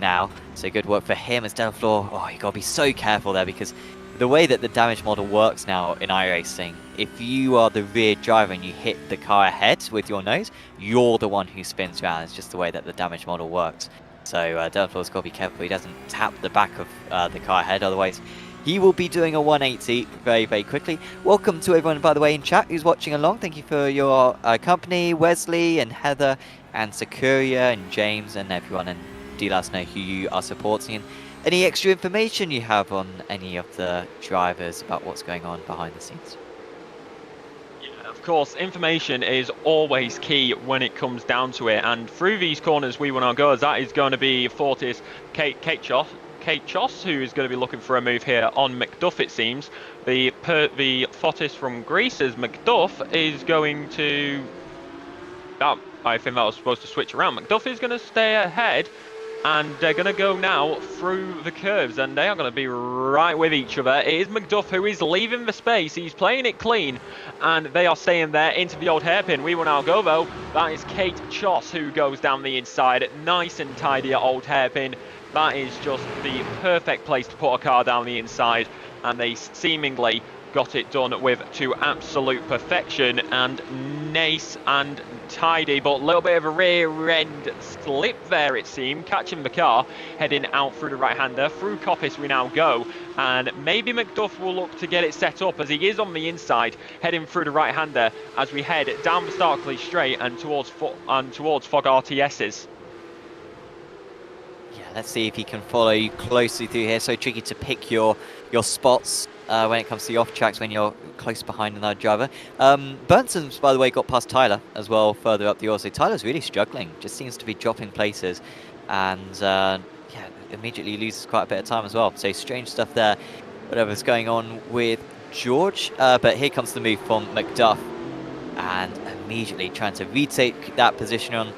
now. So good work for him as Della Flor. Oh, you got to be so careful there, because the way that the damage model works now in iRacing, if you are the rear driver and you hit the car ahead with your nose, you're the one who spins around. It's just the way that the damage model works. So Della Flor's got to be careful he doesn't tap the back of the car ahead, otherwise he will be doing a 180 very, very quickly. Welcome to everyone, by the way, in chat who's watching along. Thank you for your company, Wesley and Heather and Sakuria and James and everyone. And do let us know who you are supporting and any extra information you have on any of the drivers about what's going on behind the scenes. Yeah, of course, information is always key when it comes down to it. And through these corners we want to go, as that is going to be Fortis Kate Choss, who is going to be looking for a move here on McDuff, it seems. The Fortis from Greece as McDuff is going to... Oh, I think that was supposed to switch around. McDuff is going to stay ahead, and they're going to go now through the curves, and they are going to be right with each other. It is McDuff who is leaving the space. He's playing it clean, and they are staying there into the old hairpin. We will now go, though. That is Kate Choss who goes down the inside. Nice and tidy at old hairpin. That is just the perfect place to put a car down the inside, and they seemingly got it done with to absolute perfection and nice and tidy, but a little bit of a rear end slip there, it seemed, catching the car heading out through the right hander. Through Coppice we now go, and maybe McDuff will look to get it set up as he is on the inside heading through the right hander as we head down the Starkley straight and towards Fogarty S's. Yeah, let's see if he can follow you closely through here. So tricky to pick your spots when it comes to the off tracks when you're close behind another driver. Burnton's, by the way, got past Tyler as well further up the order. So Tyler's really struggling, just seems to be dropping places, and yeah, immediately loses quite a bit of time as well. So strange stuff there, whatever's going on with George. But here comes the move from McDuff, and immediately, trying to retake that position on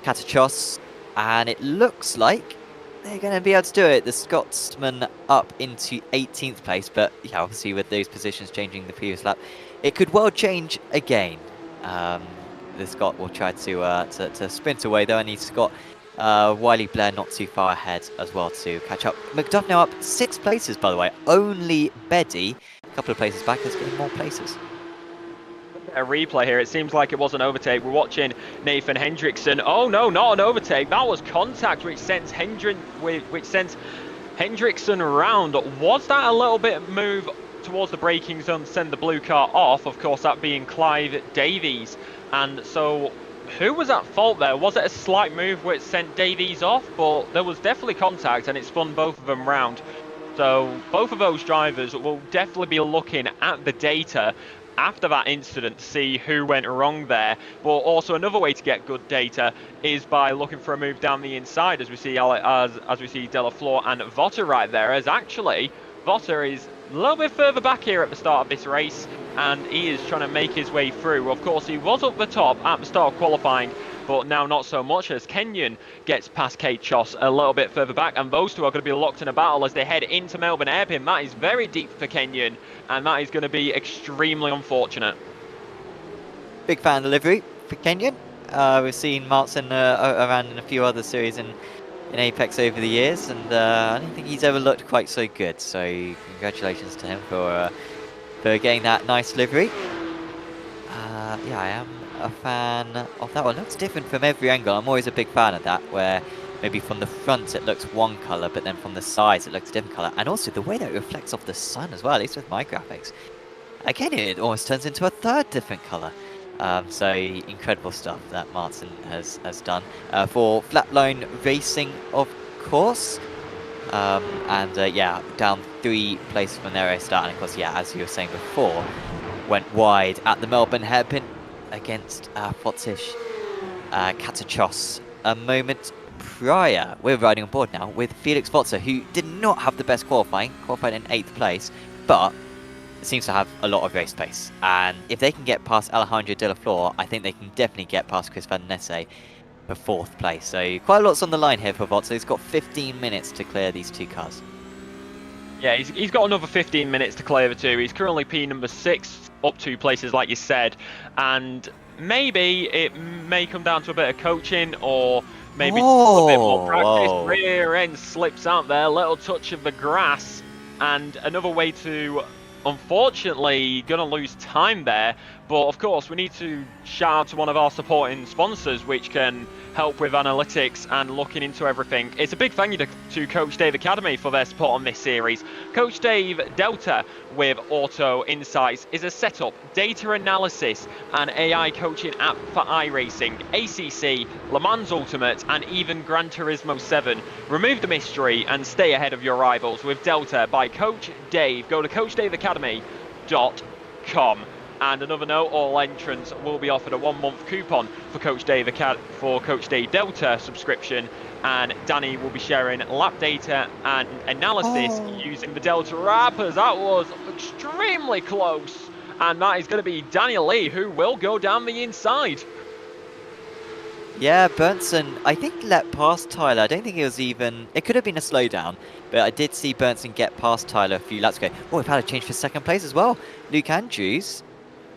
Katachos, and it looks like they're going to be able to do it. The Scotsman up into 18th place, but yeah, obviously with those positions changing the previous lap, it could well change again. The Scot will try to sprint away, though, and he's got Wiley Blair not too far ahead as well to catch up. McDuff now up 6 places, by the way. Only Beddy, a couple of places back, is getting more places. A replay here. It seems like it was an overtake. We're watching Nathan Hendrickson. Oh no, not an overtake. That was contact, which sends Hendrickson around. Was that a little bit of move towards the braking zone to send the blue car off? Of course, that being Clive Davies. And so, who was at fault there? Was it a slight move which sent Davies off? But there was definitely contact, and it spun both of them round. So both of those drivers will definitely be looking at the data after that incident to see who went wrong there. But also another way to get good data is by looking for a move down the inside, as we see as we see Delafleur and Votter right there, as actually Votter is a little bit further back here at the start of this race, and he is trying to make his way through. Of course, he was up the top at the start of qualifying, but now not so much, as Kenyon gets past Kate Choss a little bit further back, and those two are going to be locked in a battle as they head into Melbourne Hairpin. That is very deep for Kenyon, and that is going to be extremely unfortunate. Big fan delivery for Kenyon. We've seen Martin around in a few other series in Apex over the years, and I don't think he's ever looked quite so good, so congratulations to him for getting that nice delivery. Yeah, I am a fan of that one. It looks different from every angle. I'm always a big fan of that, where maybe from the front it looks one colour, but then from the sides it looks a different colour. And also the way that it reflects off the sun as well, at least with my graphics. Again, it almost turns into a third different colour. So incredible stuff that Martin has done. For Flatline Racing, of course. Yeah, down 3 places from their race start. And of course, yeah, as you were saying before, went wide at the Melbourne Hairpin against Fotish Katachos a moment prior. We're riding on board now with Felix Votzer, who did not have the best qualified in 8th place, but seems to have a lot of race pace. And if they can get past Alejandro De La Flor, I think they can definitely get past Chris Van Nesse for 4th place. So quite a lot's on the line here for Votzer. He's got 15 minutes to clear these 2 cars. Yeah, he's got another 15 minutes to clear the 2. He's currently P number 6, up 2 places like you said, and maybe it may come down to a bit of coaching, or maybe a bit more practice. Rear end slips out there, little touch of the grass, and another way to, unfortunately, gonna lose time there. But of course, we need to shout out to one of our supporting sponsors, which can help with analytics and looking into everything. It's a big thank you to Coach Dave Academy for their support on this series. Coach Dave Delta with Auto Insights is a setup, data analysis and AI coaching app for iRacing, ACC, Le Mans Ultimate and even Gran Turismo 7. Remove the mystery and stay ahead of your rivals with Delta by Coach Dave. Go to coachdaveacademy.com. And another note, all entrants will be offered a 1-month coupon for Coach Dave Delta subscription, and Danny will be sharing lap data and analysis using the Delta Rappers. That was extremely close, and that is going to be Daniel Lee, who will go down the inside. Yeah, Bernson, I think, let past Tyler. I don't think it was even... It could have been a slowdown, but I did see Bernson get past Tyler a few laps ago. Oh, we've had a change for 2nd place as well. Luke Andrews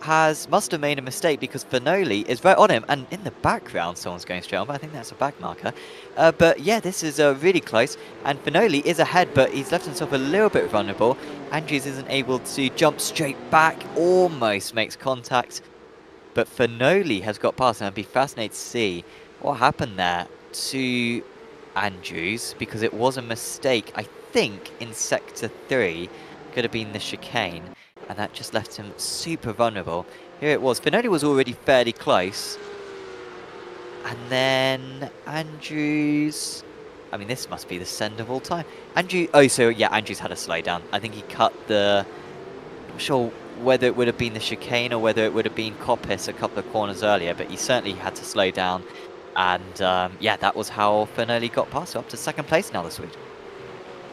must have made a mistake, because Fernoli is right on him, and in the background someone's going straight on, but I think that's a back marker. But yeah, this is really close, and Fernoli is ahead, but he's left himself a little bit vulnerable. Andrews isn't able to jump straight back, almost makes contact, but Fernoli has got past, and I'd be fascinated to see what happened there to Andrews, because it was a mistake, I think, in Sector 3, could have been the chicane. And that just left him super vulnerable. Here it was. Fernoli was already fairly close. And then Andrews... I mean, this must be the send of all time. Andrews had a slowdown. I think he cut the... I'm not sure whether it would have been the chicane or whether it would have been Coppice a couple of corners earlier. But he certainly had to slow down. And yeah, that was how Fernoli got past, up to 2nd place now this week.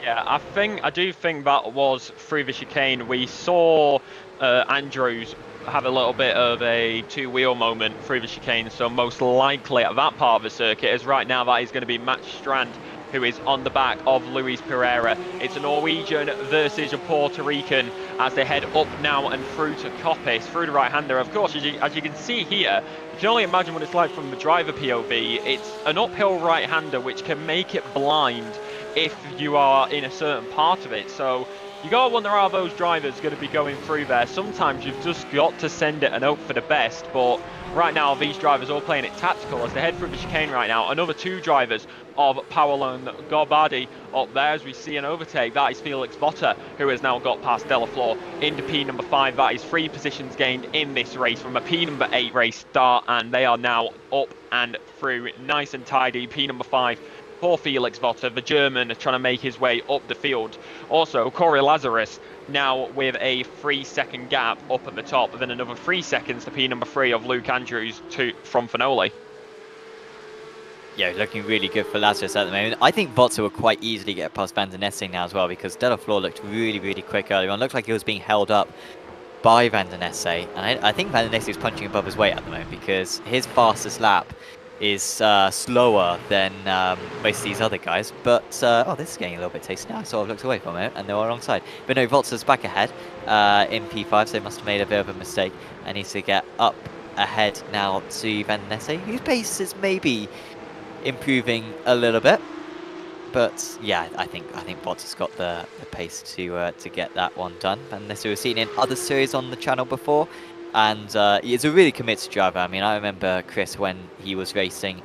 Yeah, I do think that was through the chicane. We saw Andrews have a little bit of a two-wheel moment through the chicane, so most likely at that part of the circuit, as right now that is going to be Matt Strand, who is on the back of Luis Pereira. It's a Norwegian versus a Puerto Rican as they head up now and through to Coppice, through the right-hander. Of course, as you can see here, you can only imagine what it's like from the driver POV. It's an uphill right-hander which can make it blind if you are in a certain part of it. So you gotta wonder how those drivers going to be going through there. Sometimes you've just got to send it and hope for the best, but right now these drivers all playing it tactical as they head through the chicane right now. Another two drivers of Paolo and Gorbardi up there as we see an overtake. That is Felix Botta, who has now got past Delaflor into P number 5. That is 3 positions gained in this race from a P number 8 race start, and they are now up and through nice and tidy. P number 5 for Felix Botta, the German, trying to make his way up the field. Also, Corey Lazarus now with a 3-second gap up at the top, and then another 3 seconds to P number 3 of Luke Andrews from Finoli. Yeah, looking really good for Lazarus at the moment. I think Botta will quite easily get past Van der Nessing now as well, because Delaflor looked really, really quick earlier on. Looked like he was being held up by Van der Nessing, and I think Van der Nessing is punching above his weight at the moment, because his fastest lap is slower than most of these other guys. But, oh, this is getting a little bit tasty now. I sort of looked away from it, and they were alongside. But no, Botta's back ahead in P5, so they must have made a bit of a mistake, and needs to get up ahead now to Van der Nessing, whose pace is maybe improving a little bit. But yeah, I think Botta's got the pace to get that one done. And this we've seen in other series on the channel before, and he's a really committed driver. I mean, I remember Chris when he was racing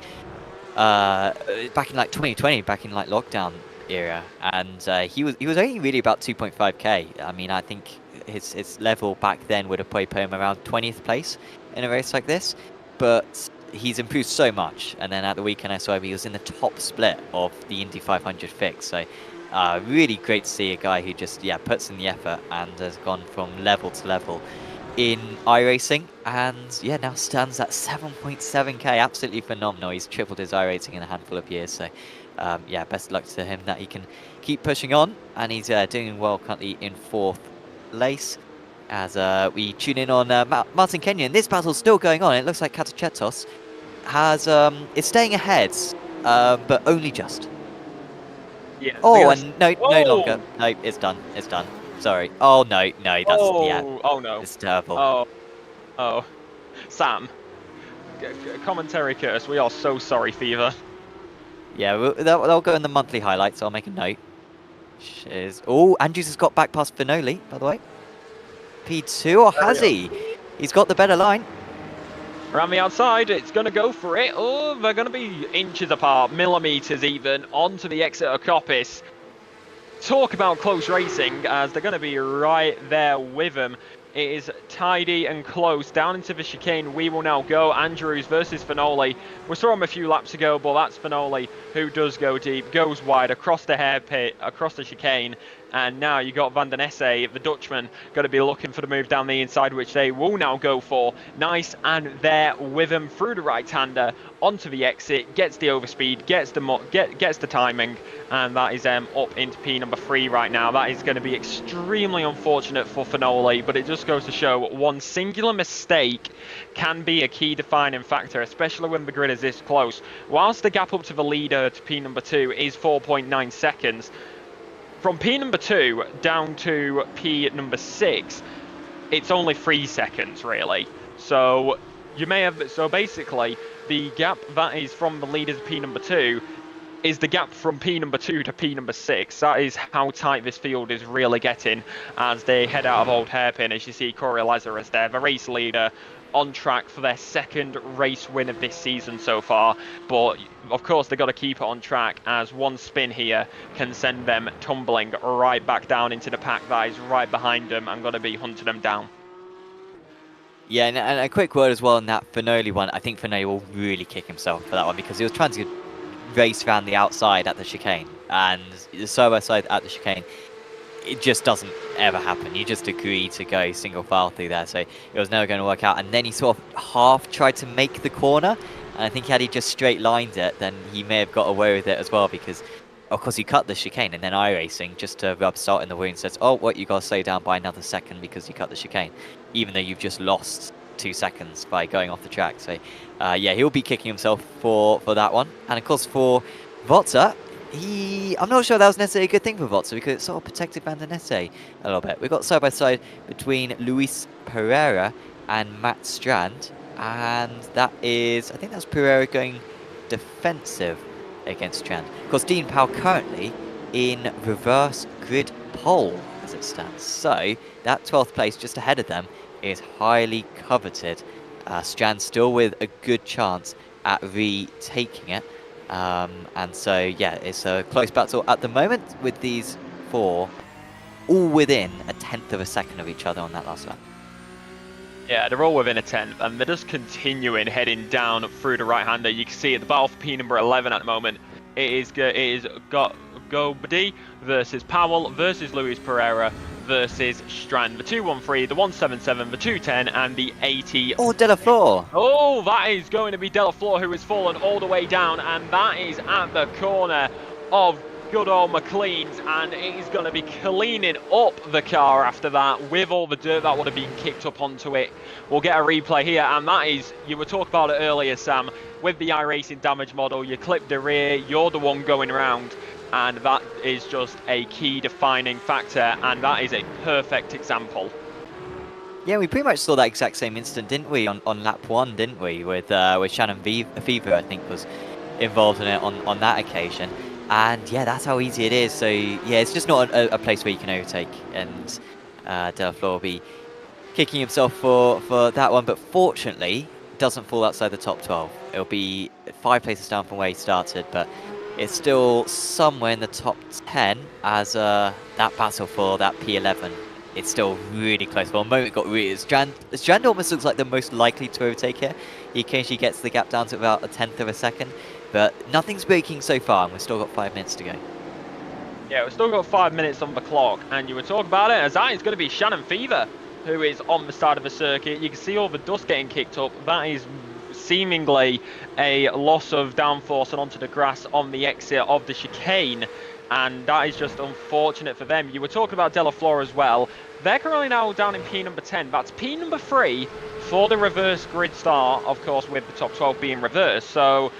back in like 2020, back in like lockdown era, and he was only really about 2.5k. I mean, I think his level back then would have probably put him around 20th place in a race like this, but he's improved so much. And then at the weekend I saw him, he was in the top split of the Indy 500 fix. So really great to see a guy who just puts in the effort and has gone from level to level in iRacing, and now stands at 7.7k. Absolutely phenomenal. He's tripled his iRacing in a handful of years. So best of luck to him that he can keep pushing on, and he's doing well currently in 4th place. As we tune in on Martin Kenyon, this battle's still going on. It looks like Katachetos is staying ahead, but only just. Yeah. Oh, and no longer. No, it's done. It's done. Sorry. Oh no, that's Oh no. It's terrible. Oh, Sam. Commentary curse. We are so sorry, Fever. Yeah, they'll go in the monthly highlights. So I'll make a note. Oh, Andrews has got back past Finoli, by the way. P2, or has he? He's got the better line. Around the outside, it's going to go for it. Oh, they're going to be inches apart, millimetres even, onto the exit of Coppice. Talk about close racing, as they're going to be right there with them. It is tidy and close down into the chicane. We will now go Andrews versus Finoli. We saw him a few laps ago, but that's Finoli who does go deep, goes wide across the hairpit, across the chicane. And now you got Van der Nessing, the Dutchman, going to be looking for the move down the inside, which they will now go for. Nice, and there with him through the right-hander onto the exit, gets the overspeed, gets the timing, and that is up into P number 3 right now. That is going to be extremely unfortunate for Finoli, but it just goes to show one singular mistake can be a key defining factor, especially when the grid is this close. Whilst the gap up to the leader to P number 2 is 4.9 seconds, from P number 2 down to P number 6, it's only 3 seconds really. So you may have, so basically the gap that is from the leaders P number 2 is the gap from P number 2 to P number 6. That is how tight this field is really getting as they head out of Old Hairpin. As you see Corey Lazarus there, the race leader, on track for their second race win of this season so far. But of course they've got to keep it on track, as one spin here can send them tumbling right back down into the pack that is right behind them and going to be hunting them down. Yeah, and a quick word as well on that Finoli one. I think Finoli will really kick himself for that one, because he was trying to race around the outside at the chicane, and the servo side at the chicane, it just doesn't ever happen. You just agree to go single file through there, so it was never going to work out. And then he sort of half tried to make the corner, and I think had he just straight lined it, then he may have got away with it as well, because of course, he cut the chicane, and then iRacing, just to rub salt in the wound, says, oh, what, you got to slow down by another second because you cut the chicane, even though you've just lost 2 seconds by going off the track. So, yeah, he'll be kicking himself for that one. And, of course, for Votza, I'm not sure that was necessarily a good thing for Votza because it sort of protected Van der Nesse a little bit. We've got side-by-side between Luis Pereira and Matt Strand, and that is, I think that's Pereira going defensive against Strand. Of course, Dean Powell currently in reverse grid pole as it stands. So that 12th place just ahead of them is highly coveted. Strand still with a good chance at retaking it. And so, yeah, it's a close battle at the moment with these 4 all within a 1/10 of a second of each other on that last lap. Yeah, they're all within a 10th, and they're just continuing heading down through the right-hander. You can see at the battle for P number 11 at the moment, it is Gobdi versus Powell versus Luis Pereira versus Strand. The 213, the 177, the 210, and the 80. Oh, Delafleur! Oh, that is going to be Delafleur, who has fallen all the way down, and that is at the corner of good old McLean's, and it is going to be cleaning up the car after that with all the dirt that would have been kicked up onto it. We'll get a replay here, and that is, you were talking about it earlier, Sam, with the iRacing damage model, you clip the rear, you're the one going around, and that is just a key defining factor, and that is a perfect example. Yeah, we pretty much saw that exact same instant, didn't we, on lap 1, didn't we, with Shannon Fever, I think, was involved in it on that occasion. And yeah, that's how easy it is. So yeah, it's just not a place where you can overtake, and Delafleur will be kicking himself for that one, but fortunately doesn't fall outside the top 12. It'll be 5 places down from where he started, but it's still somewhere in the top 10 as that battle for that P11. It's still really close. For a moment, it got really... Strand almost looks like the most likely to overtake here. He occasionally gets the gap down to about a 1/10 of a second. But nothing's breaking so far, and we've still got 5 minutes to go. Yeah, we've still got 5 minutes on the clock, and you were talking about it, as that is going to be Shannon Fever, who is on the side of the circuit. You can see all the dust getting kicked up. That is seemingly a loss of downforce and onto the grass on the exit of the chicane, and that is just unfortunate for them. You were talking about Delafleur as well. They're currently now down in P number 10. That's P number 3 for the reverse grid start, of course, with the top 12 being reversed. So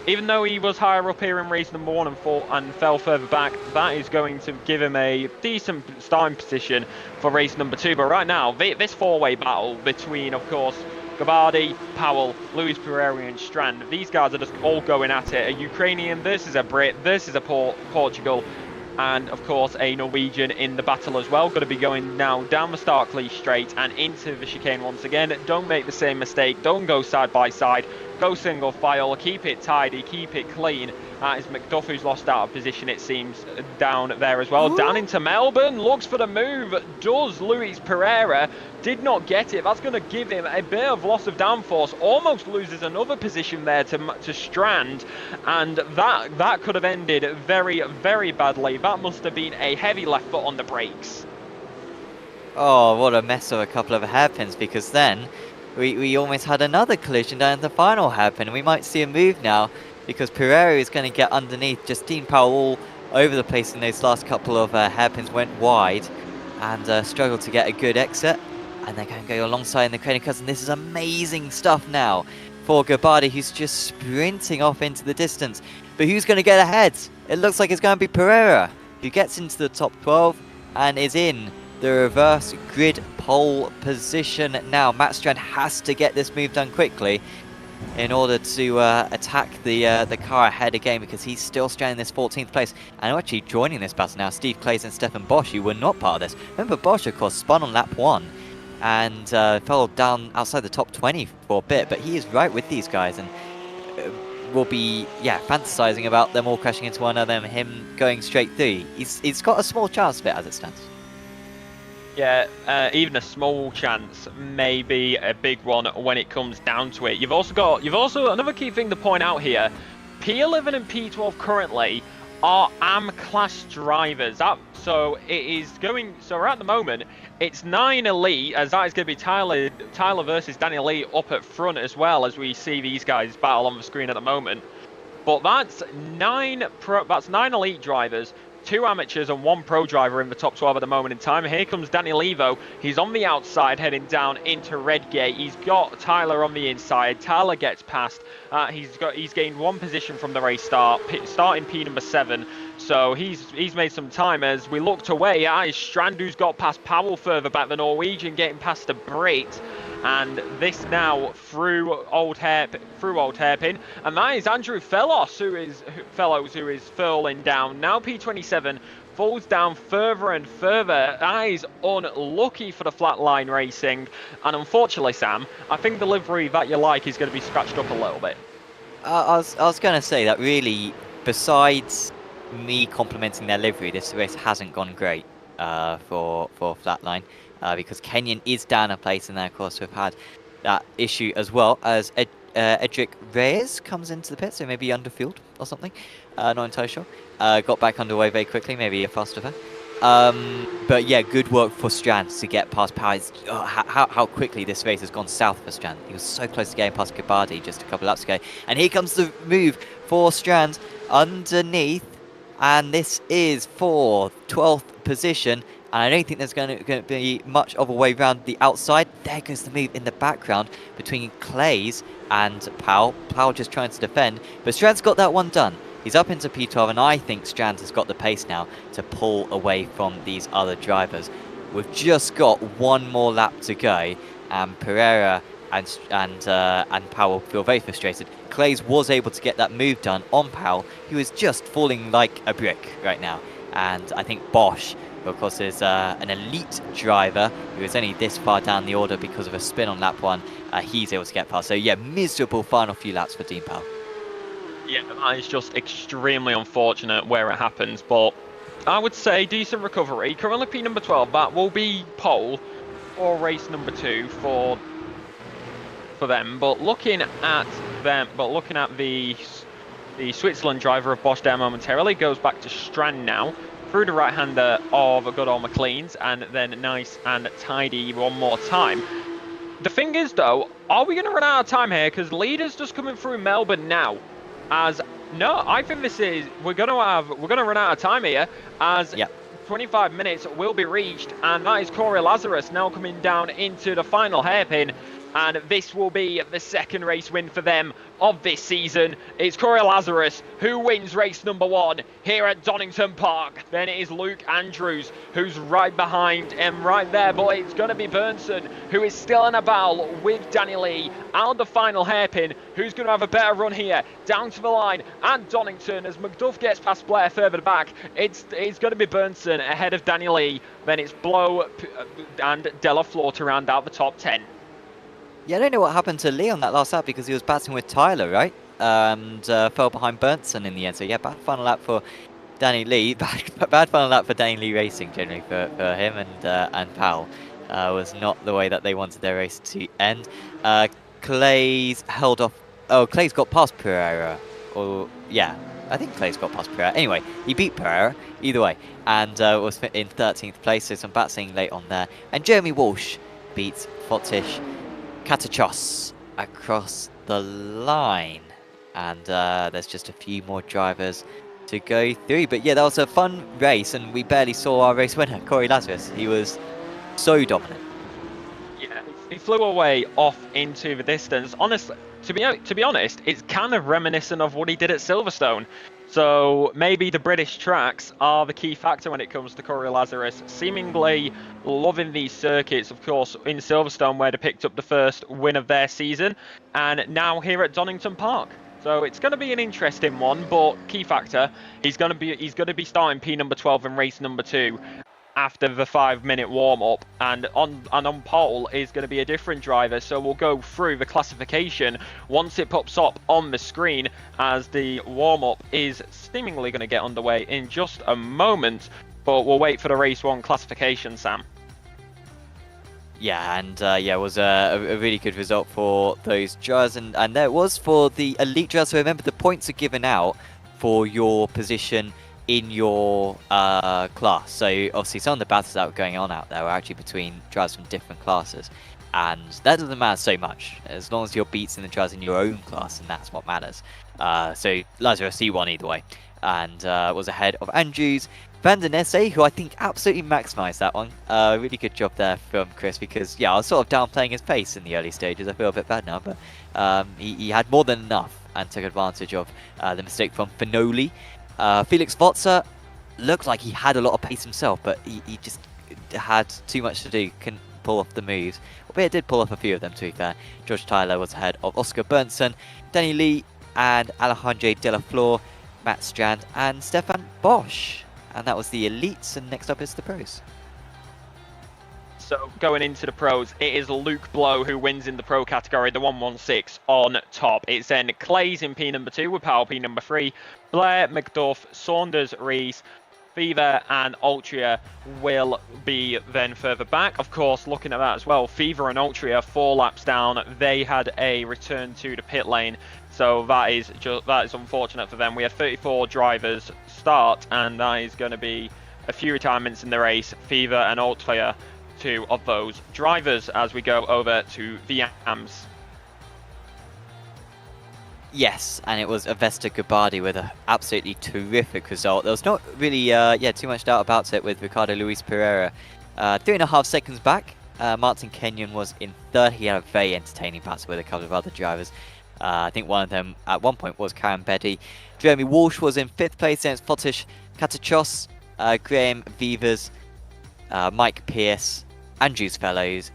even though he was higher up here in race number 1 and fell further back, that is going to give him a decent starting position for race number 2. But right now, this 4-way battle between, of course, Gabardi, Powell, Luis Pereira and Strand, these guys are just all going at it. A Ukrainian versus a Brit versus a Portugal, and of course a Norwegian in the battle as well. Going to be going now down the Starkly straight and into the chicane once again. Don't make the same mistake. Don't go side by side. Go single file. Keep it tidy. Keep it clean. That is McDuff, who's lost out of position, it seems, down there as well. Ooh. Down into Melbourne. Looks for the move. Does Luis Pereira. Did not get it. That's going to give him a bit of loss of downforce. Almost loses another position there to Strand. And that could have ended very, very badly. That must have been a heavy left foot on the brakes. Oh, what a mess of a couple of hairpins, because then we almost had another collision down at the final hairpin. We might see a move now, because Pereira is going to get underneath. Justine Powell all over the place in those last couple of hairpins, went wide and struggled to get a good exit. And they're going to go alongside in the crane cuts, and this is amazing stuff now for Gabardi, who's just sprinting off into the distance. But who's going to get ahead? It looks like it's going to be Pereira, who gets into the top 12 and is in the reverse grid pole position now. Matt Strand has to get this move done quickly in order to attack the car ahead again, because he's still stranding this 14th place. And actually joining this battle now, Steve Clays and Stefan Bosch, who were not part of this. Remember, Bosch, of course, spun on lap 1 and fell down outside the top 20 for a bit, but he is right with these guys, and will be, yeah, fantasizing about them all crashing into one another and him going straight through. He's got a small chance of it as it stands. Yeah, even a small chance may be a big one when it comes down to it. You've also another key thing to point out here. P11 and P12 currently are AM class drivers. So it is going. So at the moment, it's 9 elite, as that is going to be Tyler versus Daniel Lee up at front, as well as we see these guys battle on the screen at the moment. But that's nine elite drivers, 2 amateurs and 1 pro driver in the top 12 at the moment in time. Here comes Danny Levo. He's on the outside heading down into Redgate. He's got Tyler on the inside. Tyler gets past. He's gained 1 position from the race start, starting P number 7. So he's made some time. As we looked away, it's Strand who's got past Powell further back, the Norwegian getting past a Brit. And this now through Old Hairpin, and that is Andrew Fellows who is falling down. Now P27 falls down further and further. That is unlucky for the Flatline Racing, and unfortunately, Sam, I think the livery that you like is going to be scratched up a little bit. I was going to say that really, besides me complimenting their livery, this race hasn't gone great for Flatline. Because Kenyon is down a place, and then of course we've had that issue as well as Edric Reyes comes into the pit, so maybe underfield or something. Not entirely sure. Got back underway very quickly, maybe a faster van. But yeah, good work for Strand to get past Power. How quickly this race has gone south for Strand. He was so close to getting past Kabardi just a couple laps ago. And here comes the move for Strand underneath, and this is for 12th position. And I don't think there's going to be much of a way around the outside. There goes the move in the background between Clays and Powell. Powell just trying to defend, but Strand's got that one done. He's up into P12, and I think Strand has got the pace now to pull away from these other drivers. We've just got 1 more lap to go, and Pereira and Powell feel very frustrated. Clays was able to get that move done on Powell, who is just falling like a brick right now. And I think Bosch, who of course is an elite driver who is only this far down the order because of a spin on lap 1, he's able to get past. So yeah, miserable final few laps for Dean Powell. Yeah, that is just extremely unfortunate where it happens, but I would say decent recovery. Currently P number 12, that will be pole or race number 2 for them. But looking at the Switzerland driver of Bosch there momentarily, goes back to Strand now, through the right-hander of good old McLean's, and then nice and tidy one more time. The thing is, though, are we going to run out of time here? Because leaders just coming through Melbourne now. No, I think we're going to run out of time here, as 25 minutes will be reached, and that is Corey Lazarus now coming down into the final hairpin. And this will be the 2nd race win for them of this season. It's Corey Lazarus who wins race number 1 here at Donington Park. Then it is Luke Andrews who's right behind him right there. But it's going to be Burnson who is still in a battle with Danny Lee out the final hairpin. Who's going to have a better run here down to the line. And Donington, as McDuff gets past Blair further back, it's going to be Burnson ahead of Danny Lee. Then it's Blow and Della Flor to round out the top 10. Yeah, I don't know what happened to Lee on that last lap because he was battling with Tyler, right? And fell behind Burnson in the end. So yeah, bad final lap for Danny Lee. Bad final lap for Danny Lee Racing generally for him and Powell. Was not the way that they wanted their race to end. Clay's held off. Oh, Clay's got past Pereira. Or yeah, I think Clay's got past Pereira. Anyway, he beat Pereira either way, and was in 13th place. So some battling late on there. And Jeremy Walsh beats Fotish Katachos across the line, and there's just a few more drivers to go through. But yeah, that was a fun race, and we barely saw our race winner, Corey Lazarus. He was so dominant. Yeah, he flew away off into the distance. Honestly, to be honest, it's kind of reminiscent of what he did at Silverstone. So maybe the British tracks are the key factor when it comes to Corey Lazarus. Seemingly loving these circuits, of course, in Silverstone, where they picked up the first win of their season, and now here at Donington Park. So it's going to be an interesting one, but key factor, he's going to be starting P number 12 in race number 2. After the 5-minute warm-up, and on pole is going to be a different driver, so we'll go through the classification once it pops up on the screen, as the warm-up is seemingly going to get underway in just a moment, but we'll wait for the race 1 classification, Sam. Yeah, and it was a really good result for those drivers, and there was for the elite drivers. So remember, the points are given out for your position in your class. So obviously some of the battles that were going on out there were actually between drivers from different classes. and that doesn't matter so much. As long as you're beating the drivers in your own class, and that's what matters. So Lazarus C1 either way, and was ahead of Andrews. Van der Nesse, who I think absolutely maximised that one. Really good job there from Chris, because yeah, I was sort of downplaying his pace in the early stages. I feel a bit bad now, but he had more than enough and took advantage of the mistake from Finoli. Felix Votzer looked like he had a lot of pace himself, but he just had too much to do, couldn't pull off the moves. But it did pull off a few of them, to be fair. George Tyler was ahead of Oscar Bernson, Danny Lee and Alejandro De La Flor, Matt Strand and Stefan Bosch. And that was the elites, and next up is the pros. So going into the pros, it is Luke Blow who wins in the pro category, the 116 on top. It's then Clays in P number 2 with Power P number 3. Blair, McDuff, Saunders, Rees, Fever and Altria will be then further back. Of course, looking at that as well, Fever and Altria 4 laps down. They had a return to the pit lane. So that is unfortunate for them. We have 34 drivers start, and that is going to be a few retirements in the race. Fever and Altria, 2 of those drivers, as we go over to the AMs. Yes, and it was Avesta Gabbardi with an absolutely terrific result. There was not really too much doubt about it with Ricardo Luis Pereira. 3.5 seconds back. Martin Kenyon was in third. He had a very entertaining battle with a couple of other drivers. I think one of them at one point was Karen Beddy. Jeremy Walsh was in 5th place against Fotish Katachos, Graham Vivers, Mike Pierce, Andrew Fellows,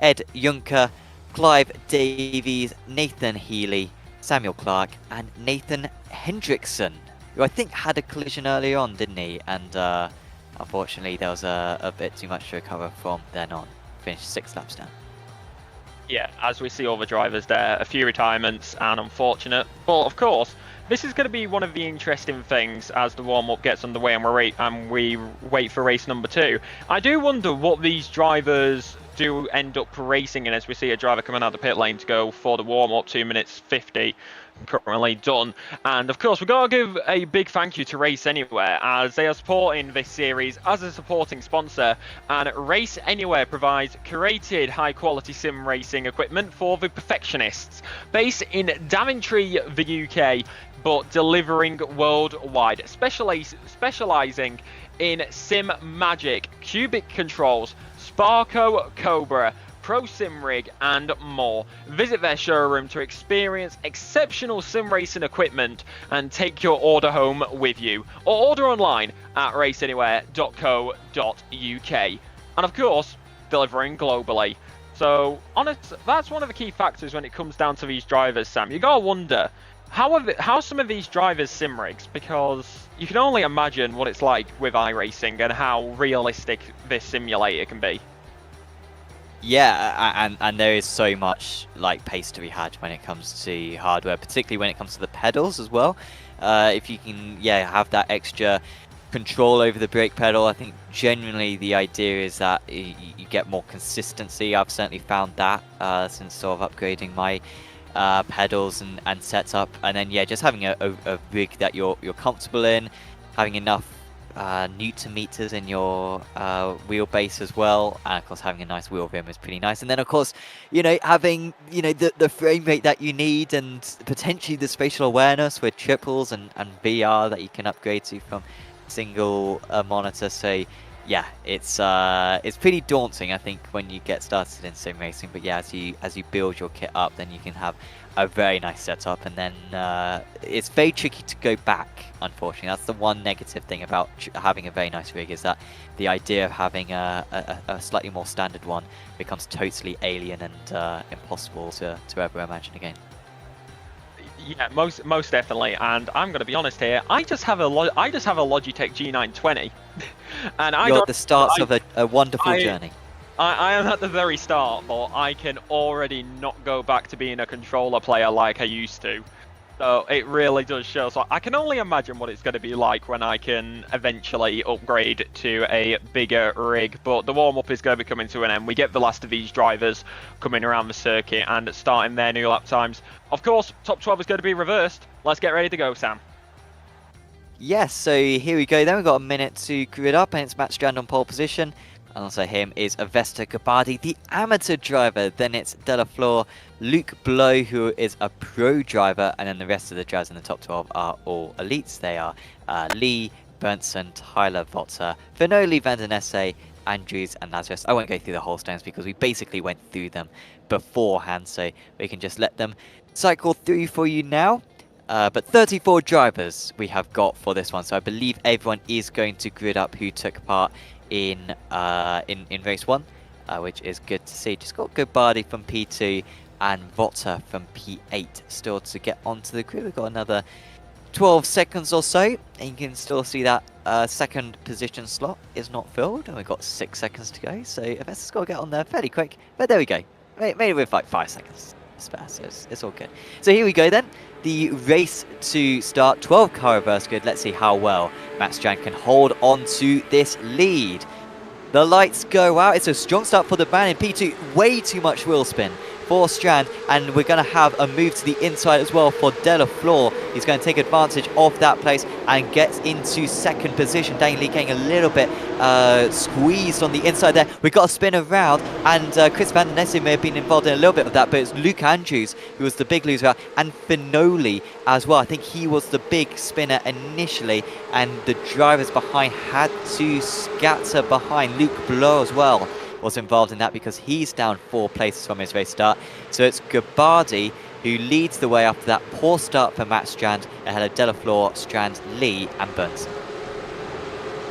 Ed Juncker, Clive Davies, Nathan Healy, Samuel Clark and Nathan Hendrickson, who I think had a collision early on, didn't he? And unfortunately there was a bit too much to recover from then on. Finished 6 laps down. Yeah, as we see all the drivers there, a few retirements and unfortunate. But of course, this is going to be one of the interesting things as the warm-up gets underway and we wait for race number 2. I do wonder what these drivers do end up racing in, as we see a driver coming out the pit lane to go for the warm-up, 2 minutes 50 currently done. And of course, we've got to give a big thank you to Race Anywhere, as they are supporting this series as a supporting sponsor. And Race Anywhere provides curated high quality sim racing equipment for the perfectionists, based in Daventry, the UK, but delivering worldwide, specialising in Sim Magic, Cubic Controls, Sparko Cobra, Pro Sim Rig and more. Visit their showroom to experience exceptional sim racing equipment and take your order home with you, or order online at raceanywhere.co.uk. And of course, delivering globally. So that's one of the key factors when it comes down to these drivers, Sam. You gotta wonder how some of these drivers sim rigs, because you can only imagine what it's like with iRacing and how realistic this simulator can be. Yeah, and there is so much like pace to be had when it comes to hardware, particularly when it comes to the pedals as well. If you can, have that extra control over the brake pedal, I think genuinely the idea is that you get more consistency. I've certainly found that since sort of upgrading my pedals and setup, and then just having a rig that you're comfortable in, having enough Newton meters in your wheelbase as well, and of course having a nice wheel rim is pretty nice. And then of course having the frame rate that you need, and potentially the spatial awareness with triples and VR that you can upgrade to from single monitor. So yeah, it's pretty daunting, I think, when you get started in sim racing. But yeah, as you build your kit up, then you can have a very nice setup, and then it's very tricky to go back, unfortunately. That's the one negative thing about having a very nice rig, is that the idea of having a slightly more standard one becomes totally alien and impossible to ever imagine again. Yeah, most definitely. And I'm going to be honest here. I just have a Logitech G920, and You're at the start of a wonderful journey. I am at the very start, but I can already not go back to being a controller player like I used to. So it really does show. So I can only imagine what it's going to be like when I can eventually upgrade to a bigger rig. But the warm-up is going to be coming to an end. We get the last of these drivers coming around the circuit and starting their new lap times. Of course, top 12 is going to be reversed. Let's get ready to go, Sam. Yes, so here we go then. We've got a minute to grid up, and it's Matt Strand on pole position. And also him is Avesta Gabardi, the amateur driver. Then it's Delafleur, Luke Blow, who is a pro driver. And then the rest of the drivers in the top 12 are all elites. They are Lee, Bernson, Tyler, Votter, Finoli, Van den Esse, Andrews and Lazarus. I won't go through the whole stones because we basically went through them beforehand. So we can just let them cycle through for you now. But 34 drivers we have got for this one. So I believe everyone is going to grid up who took part in race 1, which is good to see. Just got Gabardi from P2 and Votter from P8 still to get onto the grid. We've got another 12 seconds or so, and you can still see that second position slot is not filled, and we've got 6 seconds to go. So Avesta's got to get on there fairly quick, but there we go. Maybe with like 5 seconds spare, so it's all good. So here we go then. The race to start, 12 car reverse grid. Let's see how well Matt Strand can hold on to this lead. The lights go out. It's a strong start for the man in P2. Way too much wheel spin for Strand, and we're going to have a move to the inside as well for Delafleur. He's going to take advantage of that place and gets into second position. Daniel Lee getting a little bit squeezed on the inside there. We've got to spin around, and Chris Van den Esse may have been involved in a little bit of that, but it's Luke Andrews who was the big loser out, and Finoli as well. I think he was the big spinner initially, and the drivers behind had to scatter behind. Luke Blow as well was involved in that because he's down 4 places from his race start. So it's Gabardi who leads the way after that poor start for Matt Strand ahead of Delafleur, Strand, Lee and Burnson.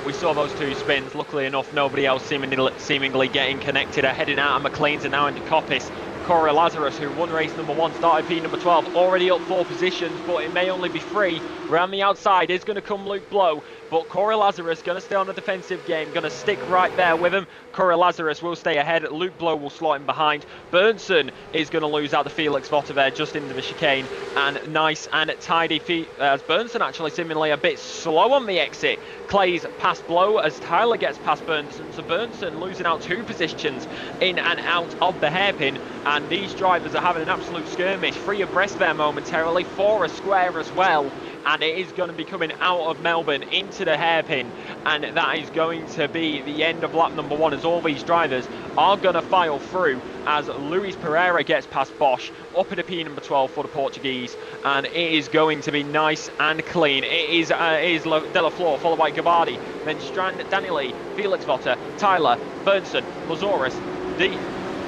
We saw those 2 spins. Luckily enough, nobody else seemingly getting connected. Heading out of McLean's and now into Coppice. Corey Lazarus, who won race number 1, started P number 12, already up 4 positions, but it may only be 3. Around the outside is going to come Luke Blow, but Corey Lazarus going to stay on the defensive game, going to stick right there with him. Corey Lazarus will stay ahead, Luke Blow will slot him behind. Burnson is going to lose out to Felix Votter there just into the chicane, and nice and tidy feet as Burnson actually seemingly a bit slow on the exit. Clay's past Blow as Tyler gets past Burnson, so Burnson losing out 2 positions in and out of the hairpin, and these drivers are having an absolute skirmish. 3 abreast there momentarily, 4 a square as well, and it is going to be coming out of Melbourne into the hairpin, and that is going to be the end of lap number 1 as all these drivers are going to file through as Luis Pereira gets past Bosch up into P number 12 for the Portuguese, and it is going to be nice and clean. It is Delafleur followed by Gabardi, then Strand, Daniel Lee, Felix Votter, Tyler, Burnson, Lazarus,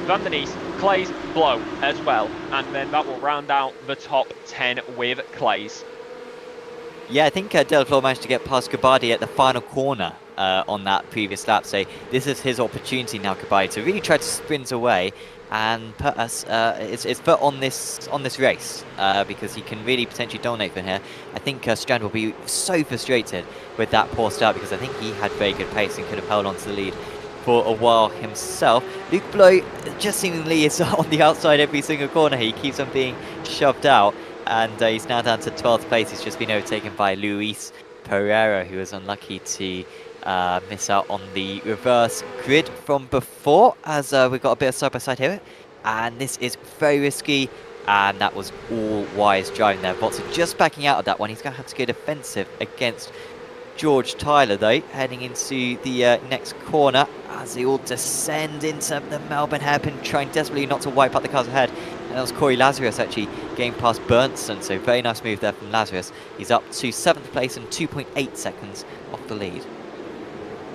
Van den Esse, Clays, Blow as well, and then that will round out the top 10 with Clays. Yeah, I think Delafleur managed to get past Gabardi at the final corner on that previous lap. So this is his opportunity now, Gabardi, to really try to sprint away and put us his foot on this race because he can really potentially dominate from here. I think Strand will be so frustrated with that poor start because I think he had very good pace and could have held on to the lead for a while himself. Luke Blow just seemingly is on the outside every single corner. He keeps on being shoved out, and he's now down to 12th place. He's just been overtaken by Luis Pereira, who was unlucky to miss out on the reverse grid from before, as we've got a bit of side-by-side here, and this is very risky, and that was all wise driving there. Bottas just backing out of that one. He's going to have to go defensive against George Tyler, though, heading into the next corner as they all descend into the Melbourne hairpin, trying desperately not to wipe out the cars ahead. And that was Corey Lazarus actually getting past Bernson, so very nice move there from Lazarus. He's up to 7th place and 2.8 seconds off the lead.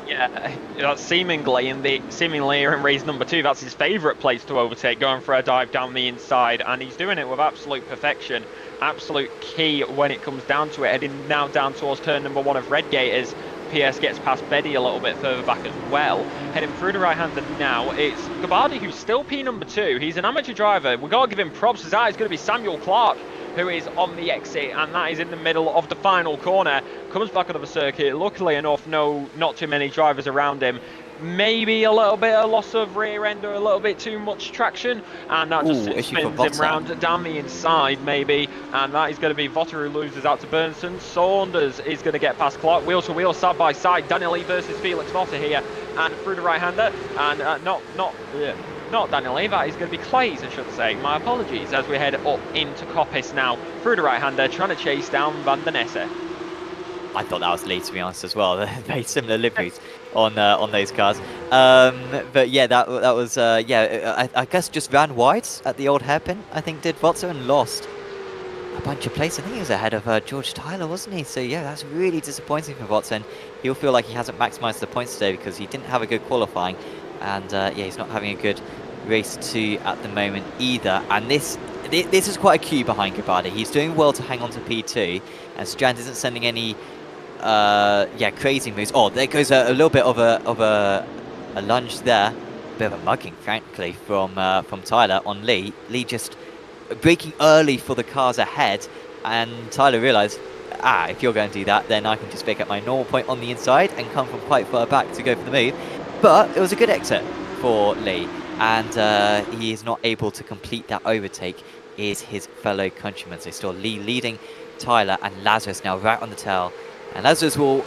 Yeah, seemingly in race number 2, that's his favourite place to overtake, going for a dive down the inside, and he's doing it with absolute perfection. Absolute key when it comes down to it. Heading now down towards turn number 1 of Redgate as PS gets past Betty a little bit further back as well. Heading through the right-hander now, it's Gabardi, who's still P number 2. He's an amateur driver. We've got to give him props as that is going to be Samuel Clark, who is on the exit, and that is in the middle of the final corner. Comes back onto the circuit. Luckily enough, not too many drivers around him. Maybe a little bit of loss of rear end or a little bit too much traction, and that just spins him round down the inside maybe, and that is going to be Votter who loses out to Burnson. Saunders is going to get past Clark, wheel to wheel, side by side. Daniel Lee versus Felix Votter here, and through the right-hander, and not Daniel Lee, that is going to be Clays, I should say. My apologies, as we head up into Coppice now. Through the right-hander, trying to chase down Van den Esse. I thought that was Lee, to be honest, as well. Very similar liveries on those cars. But yeah, that was I guess just ran wide at the old hairpin. I think did Votso and lost a bunch of places. I think he was ahead of George Tyler, wasn't he? So yeah, that's really disappointing for Watson. He'll feel like he hasn't maximised the points today because he didn't have a good qualifying, and yeah, he's not having a good race 2 at the moment either. And this is quite a queue behind Gabbardi. He's doing well to hang on to P2, and Strand isn't sending any crazy moves. Oh, there goes a little bit of a lunge there, a bit of a mugging, frankly, from Tyler on Lee. Lee just braking early for the cars ahead, and Tyler realised, if you're going to do that, then I can just make up my normal point on the inside and come from quite far back to go for the move. But it was a good exit for Lee, and he is not able to complete that overtake. Is his fellow countrymen. So still Lee leading Tyler, and Lazarus now right on the tail. And Lazarus will,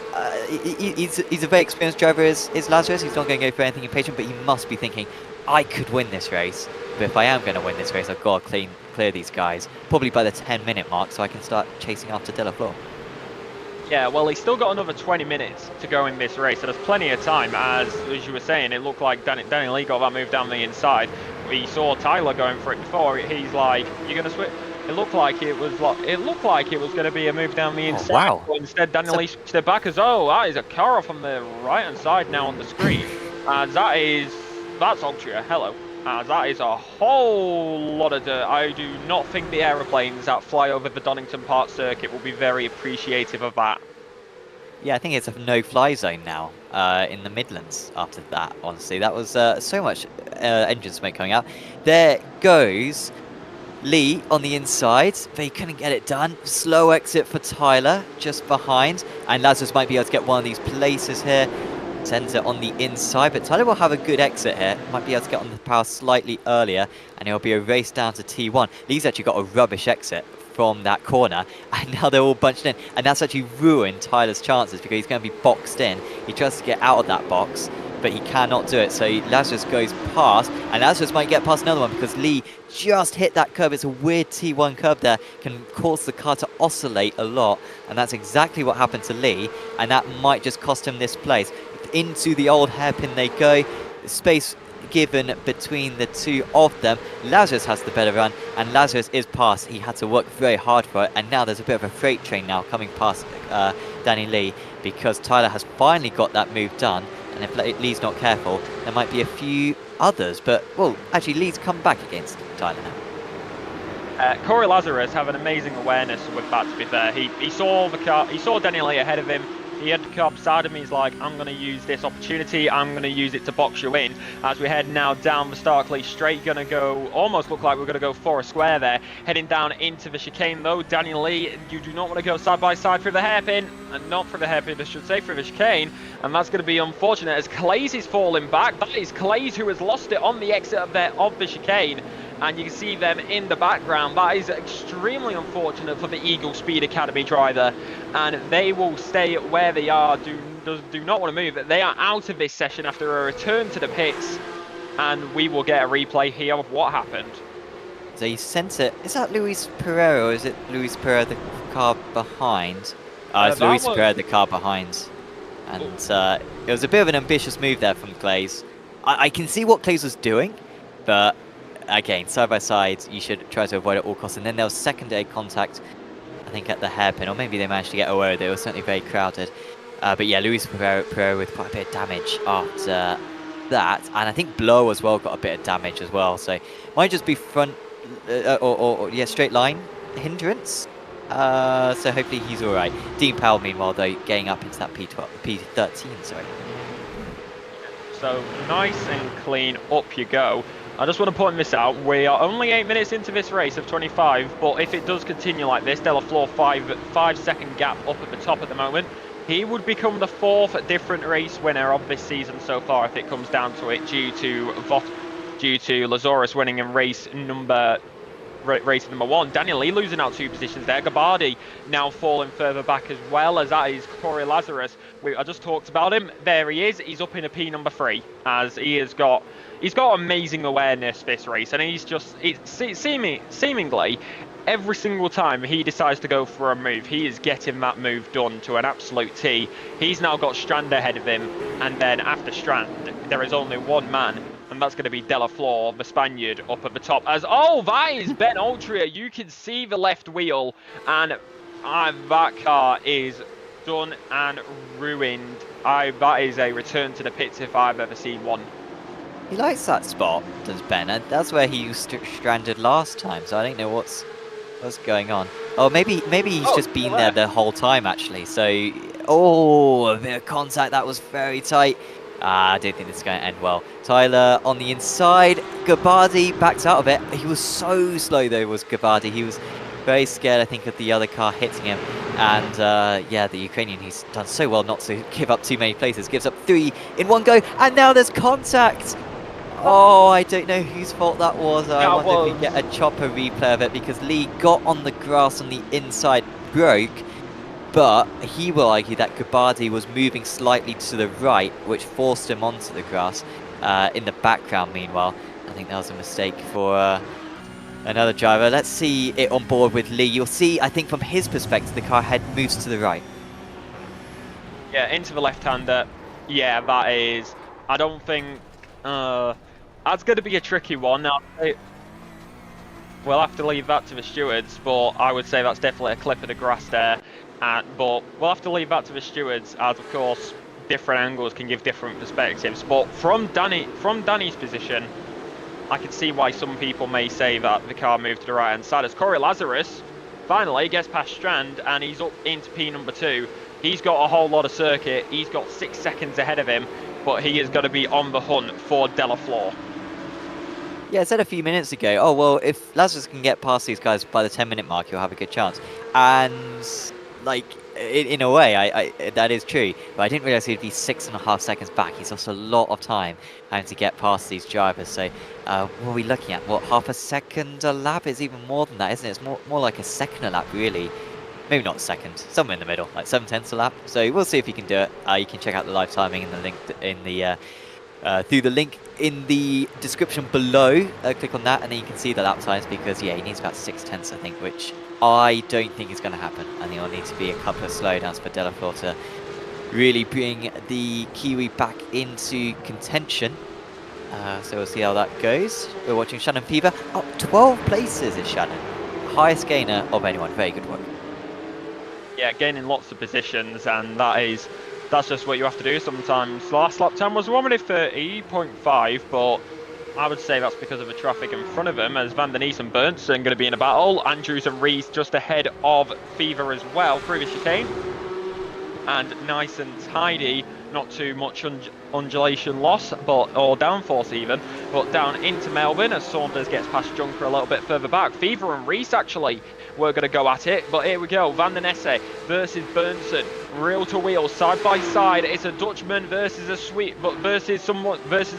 he's a very experienced driver, is Lazarus. He's not going to go for anything impatient, but he must be thinking, I could win this race. But if I am going to win this race, I've got to clear these guys, probably by the 10-minute mark, so I can start chasing after Delafleur. Yeah, well, he's still got another 20 minutes to go in this race, so there's plenty of time. As you were saying, it looked like Danny Lee got that move down the inside. We saw Tyler going for it before. He's like, "You're gonna switch." It looked like it was going to be a move down the inside. Oh, wow! But instead, Danny Lee switched it back as that is a car off on the right hand side now on the screen, and that's Ultra. Hello. That is a whole lot of dirt. I do not think the aeroplanes that fly over the Donington Park circuit will be very appreciative of that. Yeah, I think it's a no-fly zone now in the Midlands after that, honestly. That was so much engine smoke coming out. There goes Lee on the inside, but he couldn't get it done. Slow exit for Tyler, just behind. And Lazarus might be able to get one of these places here. Sends it on the inside, but Tyler will have a good exit here. Might be able to get on the power slightly earlier, and it'll be a race down to T1. Lee's actually got a rubbish exit from that corner, and now they're all bunched in, and that's actually ruined Tyler's chances because he's going to be boxed in. He tries to get out of that box, but he cannot do it, so Lazarus goes past, and Lazarus might get past another one because Lee just hit that curb. It's a weird T1 curb there, can cause the car to oscillate a lot, and that's exactly what happened to Lee, and that might just cost him this place. Into the old hairpin they go, space given between the two of them. Lazarus has the better run, and Lazarus is past. He had to work very hard for it, and now there's a bit of a freight train now coming past Danny Lee, because Tyler has finally got that move done, and if Lee's not careful, there might be a few others, but, well, actually Lee's come back against Tyler now. Corey Lazarus have an amazing awareness with that, to be fair. He saw the car, he saw Danny Lee ahead of him. He had the car beside him. He's like, I'm going to use this opportunity. I'm going to use it to box you in. As we head now down the Starkley straight, going to go, almost look like we're going to go for a square there. Heading down into the chicane though. Daniel Lee, you do not want to go side by side through the hairpin. And not through the hairpin, I should say, through the chicane. And that's going to be unfortunate as Clays is falling back. That is Clays who has lost it on the exit of the chicane. And you can see them in the background. That is extremely unfortunate for the Eagle Speed Academy driver, and they will stay where they are. Do not want to move. They are out of this session after a return to the pits, and we will get a replay here of what happened. So he sent it. Is that Luis Pereira, or is it Luis Pereira the car behind? It's Luis Pereira the car behind, and it was a bit of an ambitious move there from Clays. I can see what Clays was doing, but again, side by side, you should try to avoid at all costs. And then there was secondary contact, I think, at the hairpin, or maybe they managed to get away with it. It was certainly very crowded. But yeah, Luis Pereira with quite a bit of damage after that. And I think Blow as well got a bit of damage as well. So might just be front, yeah, straight line hindrance. So hopefully he's all right. Dean Powell, meanwhile, though, getting up into that P13, sorry. So nice and clean, up you go. I just want to point this out, we are only 8 minutes into this race of 25, but if it does continue like this, Delafleur 5-second gap up at the top at the moment. He would become the 4th different race winner of this season so far if it comes down to it, due to Lazarus winning in race number race number 1. Daniel Lee losing out 2 positions there. Gabardi now falling further back as well, as that is Corey Lazarus. I just talked about him. There he is. He's up in a P number 3, as he's got amazing awareness this race, and seemingly every single time he decides to go for a move, he is getting that move done to an absolute T. He's now got Strand ahead of him, and then after Strand, there is only one man, and that's going to be De La Flor, the Spaniard, up at the top. As that is Ben Altria. You can see the left wheel, and that car is done and ruined. That is a return to the pits if I've ever seen one. He likes that spot, does Ben, and that's where he was stranded last time, so I don't know what's going on. Oh, maybe he's just been there the whole time, actually. So, a bit of contact. That was very tight. I don't think this is going to end well. Tyler on the inside. Gabardi backed out of it. He was so slow, though, was Gabardi. He was very scared, I think, of the other car hitting him. And, the Ukrainian, he's done so well not to give up too many places. Gives up 3 in one go. And now there's contact. Oh, I don't know whose fault that was. I wonder if we get a chopper replay of it, because Lee got on the grass on the inside, broke, but he will argue that Gabardi was moving slightly to the right, which forced him onto the grass. In the background, meanwhile, I think that was a mistake for another driver. Let's see it on board with Lee. You'll see, I think from his perspective, the car head moves to the right. Yeah, into the left-hander. Yeah, that is... I don't think... that's going to be a tricky one. We'll have to leave that to the stewards, but I would say that's definitely a clip of the grass there. But we'll have to leave that to the stewards, as of course different angles can give different perspectives. But from Danny's position, I can see why some people may say that the car moved to the right hand side, as Corey Lazarus finally gets past Strand and he's up into P number 2. He's got a whole lot of circuit. He's got 6 seconds ahead of him, but he is going to be on the hunt for De La Flor. Yeah, I said a few minutes ago, if Lazarus can get past these guys by the 10-minute mark, he'll have a good chance. And, in a way, that is true. But I didn't realise he'd be 6.5 seconds back. He's lost a lot of time having to get past these drivers. So, what are we looking at? Half a second a lap? It's even more than that, isn't it? It's more like a second a lap, really. Maybe not a second, somewhere in the middle, like 7/10 a lap. So we'll see if he can do it. You can check out the live timing in the link through the link in the description below. Click on that, and then you can see the lap times, because he needs about 6/10, I think, which I don't think is going to happen. I think it'll need to be a couple of slowdowns for De La Flor to really bring the Kiwi back into contention. So we'll see how that goes. We're watching Shannon Peever up 12 places is Shannon, highest gainer of anyone. Very good work. Yeah, gaining lots of positions, and that's just what you have to do sometimes. The last lap time was 1:30.5, but I would say that's because of the traffic in front of him, as Van der Nies and Berntsen going to be in a battle. Andrews and Rees just ahead of Fever as well through the chicane. And nice and tidy, not too much undulation loss, or downforce even, but down into Melbourne as Saunders gets past Junker a little bit further back. Fever and Rees actually were going to go at it, but here we go. Van der Nesse versus Berntsen, reel to wheel, side by side. It's a Dutchman versus a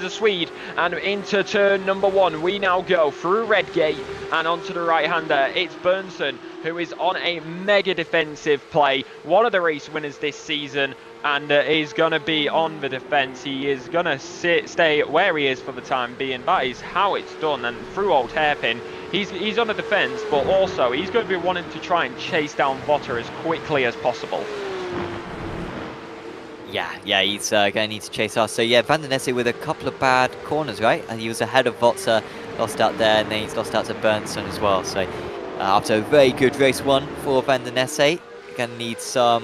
Swede, and into turn number 1 we now go through Redgate and onto the right hander. It's Berntsen, who is on a mega defensive play, one of the race winners this season, and is going to be on the defence. He is going to stay where he is for the time being. That is how it's done, and through old hairpin. He's on the defence, but also he's going to be wanting to try and chase down Votter as quickly as possible. Yeah, he's going to need to chase us. So yeah, Van der Nesse with a couple of bad corners, right? And he was ahead of Votter, lost out there, and then he's lost out to Berntsen as well. So after a very good race 1 for Van der Nesse, going to need some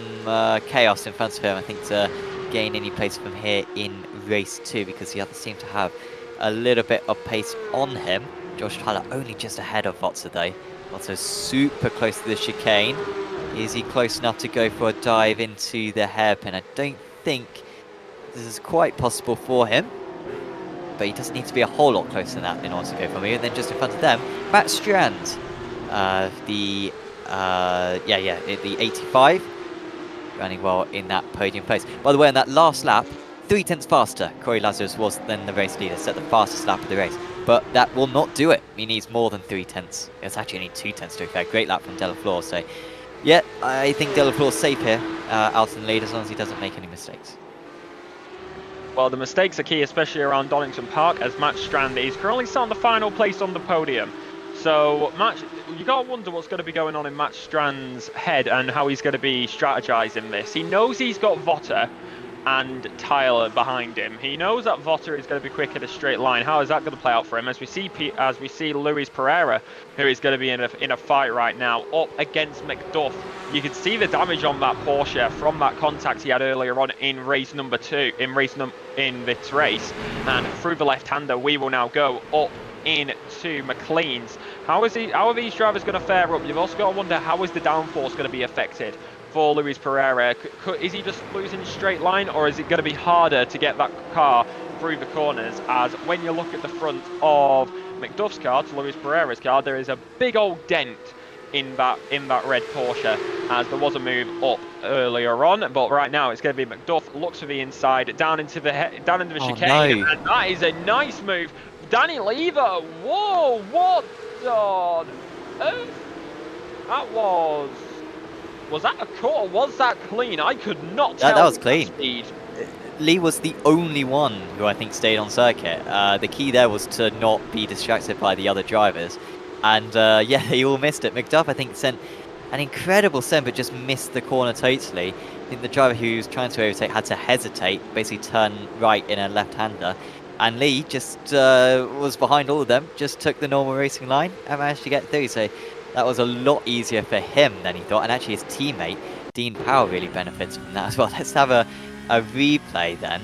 chaos in front of him, I think, to gain any place from here in race 2, because the others seem to have a little bit of pace on him. Josh Tyler only just ahead of Votter though. Votter's super close to the chicane. Is he close enough to go for a dive into the hairpin? I don't think this is quite possible for him, but he doesn't need to be a whole lot closer than that in order to go for me. And then just in front of them, Matt Strand, the 85, running well in that podium place. By the way, in that last lap, 0.3 faster Corey Lazarus was than the race leader, set the fastest lap of the race. but that will not do it. He needs more than 3/10. It's actually only 2/10 to be fair. Great lap from Delafleur. So, yeah, I think Delafleur's safe here, out in the lead, as long as he doesn't make any mistakes. Well, the mistakes are key, especially around Donington Park, as Matt Strand is currently sat on the final place on the podium. So, you got to wonder what's going to be going on in Matt Strand's head and how he's going to be strategizing this. He knows he's got Votter and Tyler behind him. He knows that Votter is going to be quick at a straight line. How is that going to play out for him? As we see Luis Pereira, who is going to be in a fight right now, up against McDuff. You can see the damage on that Porsche from that contact he had earlier on in race number 2, in this race. And through the left-hander, we will now go up into McLean's. How are these drivers going to fare up? You've also got to wonder, how is the downforce going to be affected for Luis Pereira? Is he just losing straight line, or is it going to be harder to get that car through the corners? As when you look at the front of McDuff's car to Luis Pereira's car, there is a big old dent in that red Porsche, as there was a move up earlier on, but right now it's going to be McDuff looks for the inside down into the chicane, no. And that is a nice move. Danny Lever, whoa, what on earth? That was that a cut or was that clean? I could not tell. That was clean. Speed. Lee was the only one who I think stayed on circuit. The key there was to not be distracted by the other drivers. And yeah, they all missed it. McDuff, I think, sent an incredible send, but just missed the corner totally. I think the driver who was trying to overtake had to hesitate, basically turn right in a left-hander. And Lee just was behind all of them, just took the normal racing line and managed to get through. So that was a lot easier for him than he thought. And actually his teammate, Dean Powell, really benefits from that as well. Let's have a replay then.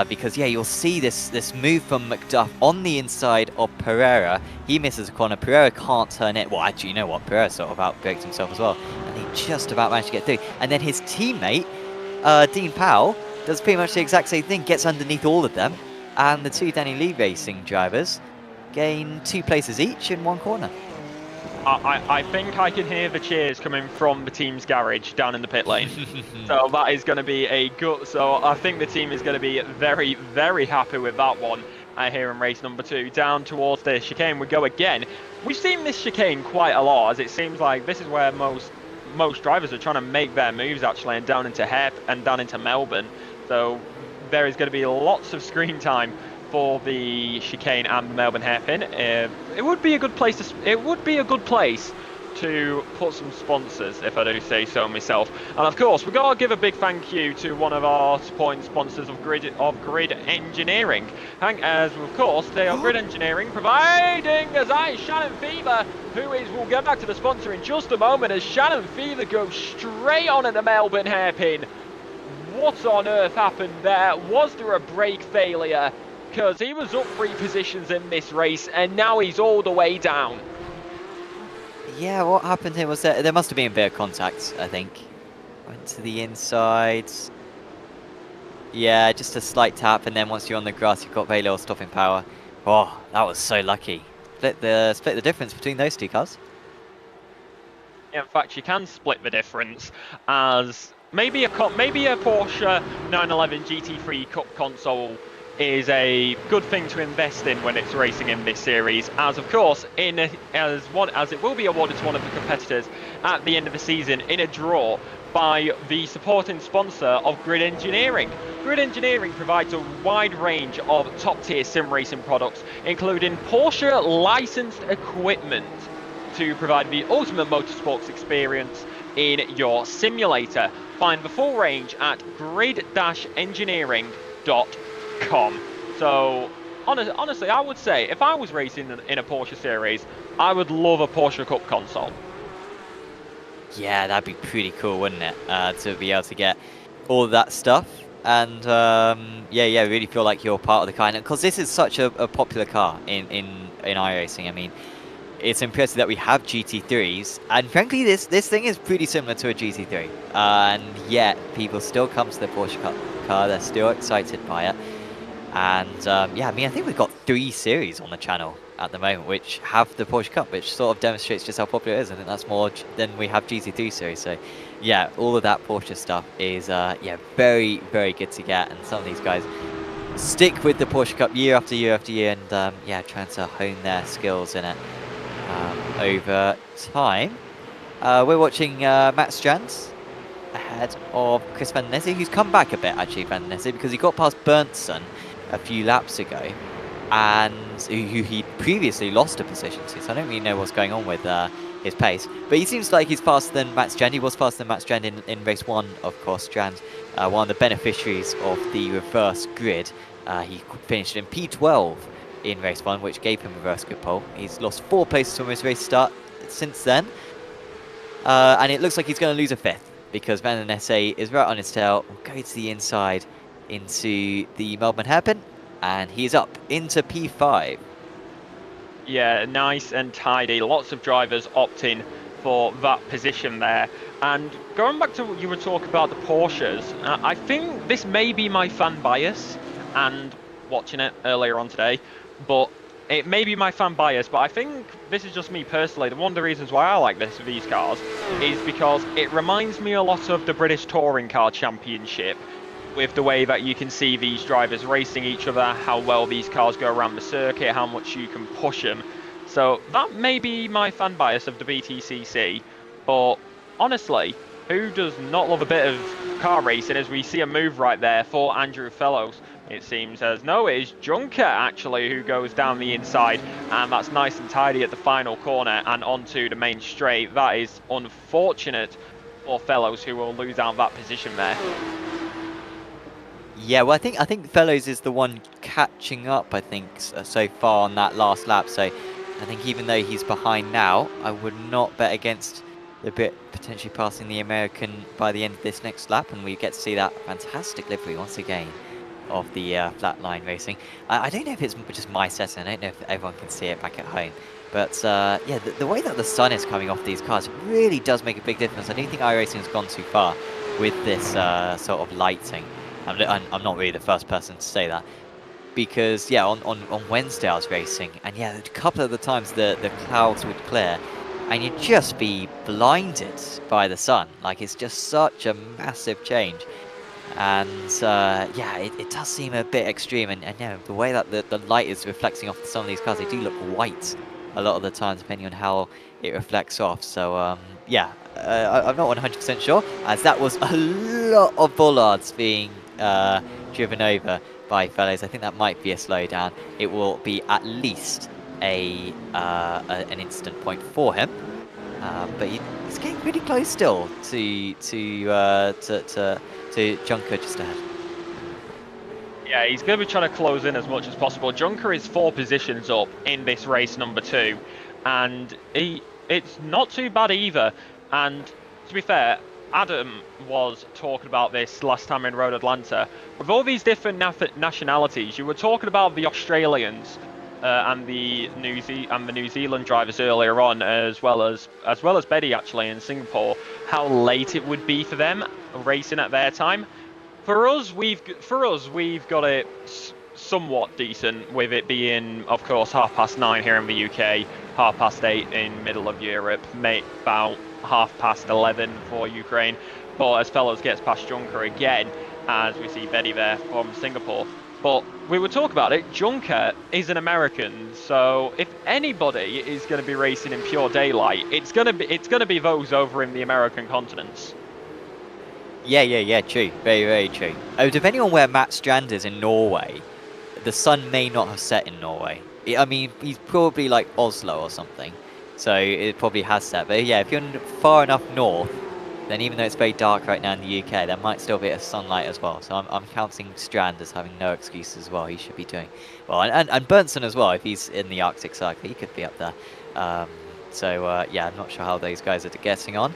Because, yeah, you'll see this move from McDuff on the inside of Pereira. He misses a corner. Pereira can't turn it. Well, actually, you know what? Pereira sort of outbraked himself as well. And he just about managed to get through. And then his teammate, Dean Powell, does pretty much the exact same thing. Gets underneath all of them. And the two Danny Lee Racing drivers gain 2 places each in 1 corner. I think I can hear the cheers coming from the team's garage down in the pit lane. So that is going to be a good... So I think the team is going to be very, very happy with that one here in race number 2. Down towards the chicane we go again. We've seen this chicane quite a lot, as it seems like this is where most drivers are trying to make their moves, actually, and down into Hep and down into Melbourne. So there is going to be lots of screen time for the chicane and the Melbourne hairpin. It would be a good place to put some sponsors, if I do say so myself. And of course, we've got to give a big thank you to one of our supporting sponsors of Grid Engineering. As of course, they are Grid Engineering, providing as Shannon Fever, we'll get back to the sponsor in just a moment, as Shannon Fever goes straight on at the Melbourne hairpin. What on earth happened there? Was there a brake failure? Because he was up 3 positions in this race, and now he's all the way down. Yeah, what happened here was that there must have been a bit of contact, I think. Went to the inside. Yeah, just a slight tap, and then once you're on the grass, you've got very little stopping power. Oh, that was so lucky. Split the difference between those 2 cars. In fact, you can split the difference, as maybe a Porsche 911 GT3 Cup console is a good thing to invest in when it's racing in this series, as of course as it will be awarded to one of the competitors at the end of the season in a draw by the supporting sponsor of Grid Engineering. Grid Engineering provides a wide range of top-tier sim racing products, including Porsche licensed equipment to provide the ultimate motorsports experience in your simulator. Find the full range at grid-engineering.com. So honestly, I would say if I was racing in a Porsche series, I would love a Porsche Cup console. Yeah, that'd be pretty cool, wouldn't it? To be able to get all of that stuff, and yeah, really feel like you're part of the car. Because this is such a popular car in iRacing. I mean, it's impressive that we have GT3s, and frankly, this thing is pretty similar to a GT3. And yet, people still come to the Porsche Cup car. They're still excited by it. And yeah, I mean, I think we've got 3 series on the channel at the moment which have the Porsche Cup, which sort of demonstrates just how popular it is. I think that's more than we have GT3 series. So yeah, all of that Porsche stuff is yeah, very, very good to get. And some of these guys stick with the Porsche Cup year after year after year, and yeah, trying to hone their skills in it over time. We're watching Matt Strands ahead of Chris Van Nesse, who's come back a bit actually, Van Nesse, because he got past Berntsen a few laps ago, and who he previously lost a position to, so I don't really know what's going on with his pace. But he seems like he's faster than Matt Strand. He was faster than Matt Strand in race 1, of course. Strand, one of the beneficiaries of the reverse grid. He finished in P12 in race 1, which gave him reverse grid pole. He's lost 4 places from his race start since then. And it looks like he's going to lose a 5th, because Van Nesse is right on his tail. Will go to the inside into the Melbourne hairpin, and he's up into P5. Yeah, nice and tidy. Lots of drivers opting for that position there. And going back to what you were talking about, the Porsches, I think this may be my fan bias, and watching it earlier on today, but it may be my fan bias, but I think this is just me personally. One of the reasons why I like these cars is because it reminds me a lot of the British Touring Car Championship, with the way that you can see these drivers racing each other, how well these cars go around the circuit, how much you can push them. So that may be my fan bias of the BTCC, but honestly, who does not love a bit of car racing, as we see a move right there for Andrew Fellows? It seems as no, it is Junker actually who goes down the inside, and that's nice and tidy at the final corner and onto the main straight. That is unfortunate for Fellows, who will lose out that position there. Yeah, well, I think Fellows is the one catching up, I think, so far on that last lap. So I think even though he's behind now, I would not bet against the bit potentially passing the American by the end of this next lap, and we get to see that fantastic livery once again of the flatline racing. I don't know if it's just my setting, I don't know if everyone can see it back at home. But yeah, the way that the sun is coming off these cars really does make a big difference. I don't think iRacing has gone too far with this sort of lighting. I'm not really the first person to say that, because yeah, on Wednesday I was racing, and yeah, a couple of the times the clouds would clear and you'd just be blinded by the sun. Like, it's just such a massive change, and yeah, it does seem a bit extreme, and yeah, the way that the light is reflecting off some of these cars, they do look white a lot of the time, depending on how it reflects off. So yeah, I'm not 100% sure, as that was a lot of bollards being driven over by Fellows. I think that might be a slowdown. It will be at least an instant point for him, but he's getting pretty close still to Junker just ahead. Yeah, he's going to be trying to close in as much as possible. Junker is 4 positions up in this race number 2, and it's not too bad either. And to be fair, Adam was talking about this last time in Road Atlanta. With all these different nationalities, you were talking about the Australians and the New Zealand drivers earlier on, as well as Betty actually in Singapore, how late it would be for them racing at their time. For us, we've got it somewhat decent, with it being, of course, 9:30 here in the UK, 8:30 in middle of Europe, about 11:30 for Ukraine. But as Fellows gets past Junker again, as we see Betty there from Singapore. But we were talking about it, Junker is an American, so if anybody is going to be racing in pure daylight, it's going to be those over in the American continents. Yeah, true. Very, very true. Depending on where Matt Strand is in Norway, the sun may not have set in Norway. I mean, he's probably like Oslo or something, so it probably has set. But yeah, if you're far enough north, then even though it's very dark right now in the UK, there might still be a sunlight as well. So I'm counting Strand as having no excuse as well. He should be doing well. And Berntsen as well, if he's in the Arctic Circle, he could be up there. So yeah, I'm not sure how those guys are getting on.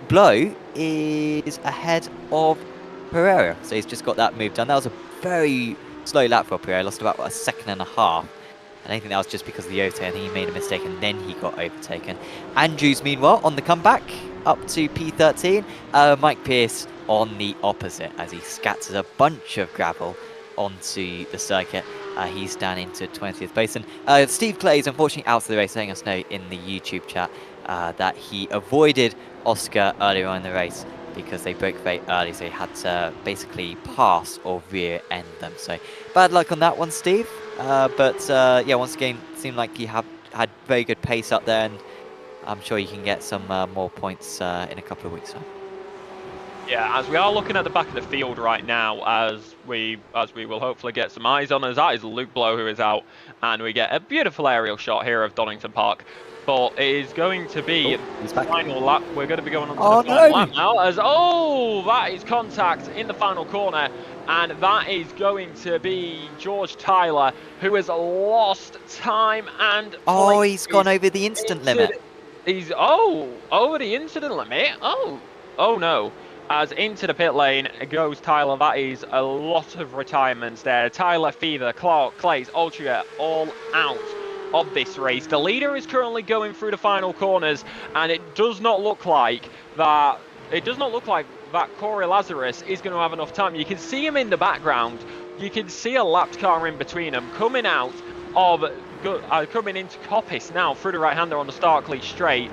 Blow is ahead of Pereira, so he's just got that move done. That was a very slow lap for Pereira, lost about 1.5 seconds. I don't think that was just because of the OTA. I think he made a mistake and then he got overtaken. Andrews, meanwhile, on the comeback, up to P13. Mike Pierce on the opposite, as he scatters a bunch of gravel onto the circuit. He's down into 20th place. And Steve Clay is unfortunately out of the race, letting us know in the YouTube chat that he avoided Oscar earlier on in the race because they broke very early, so he had to basically pass or rear end them. So bad luck on that one, Steve. But yeah, once again, seemed like he had very good pace up there, and I'm sure you can get some more points in a couple of weeks' time. Yeah, as we are looking at the back of the field right now, as we will hopefully get some eyes on us, that is Luke Blow who is out, and we get a beautiful aerial shot here of Donington Park. But it is going to be the final lap. We're going to be going on to the final lap now. That is contact in the final corner, and that is going to be George Tyler, who has lost time and he's gone over the instant limit. He's over the incident limit. Oh no. As into the pit lane goes Tyler. That is a lot of retirements there. Tyler, Fever, Clark, Clays, Ultra, all out of this race. The leader is currently going through the final corners, and it does not look like that. Corey Lazarus is going to have enough time. You can see him in the background. You can see a lapped car in between them coming out of coming into Coppice now through the right-hander on the Starkley straight.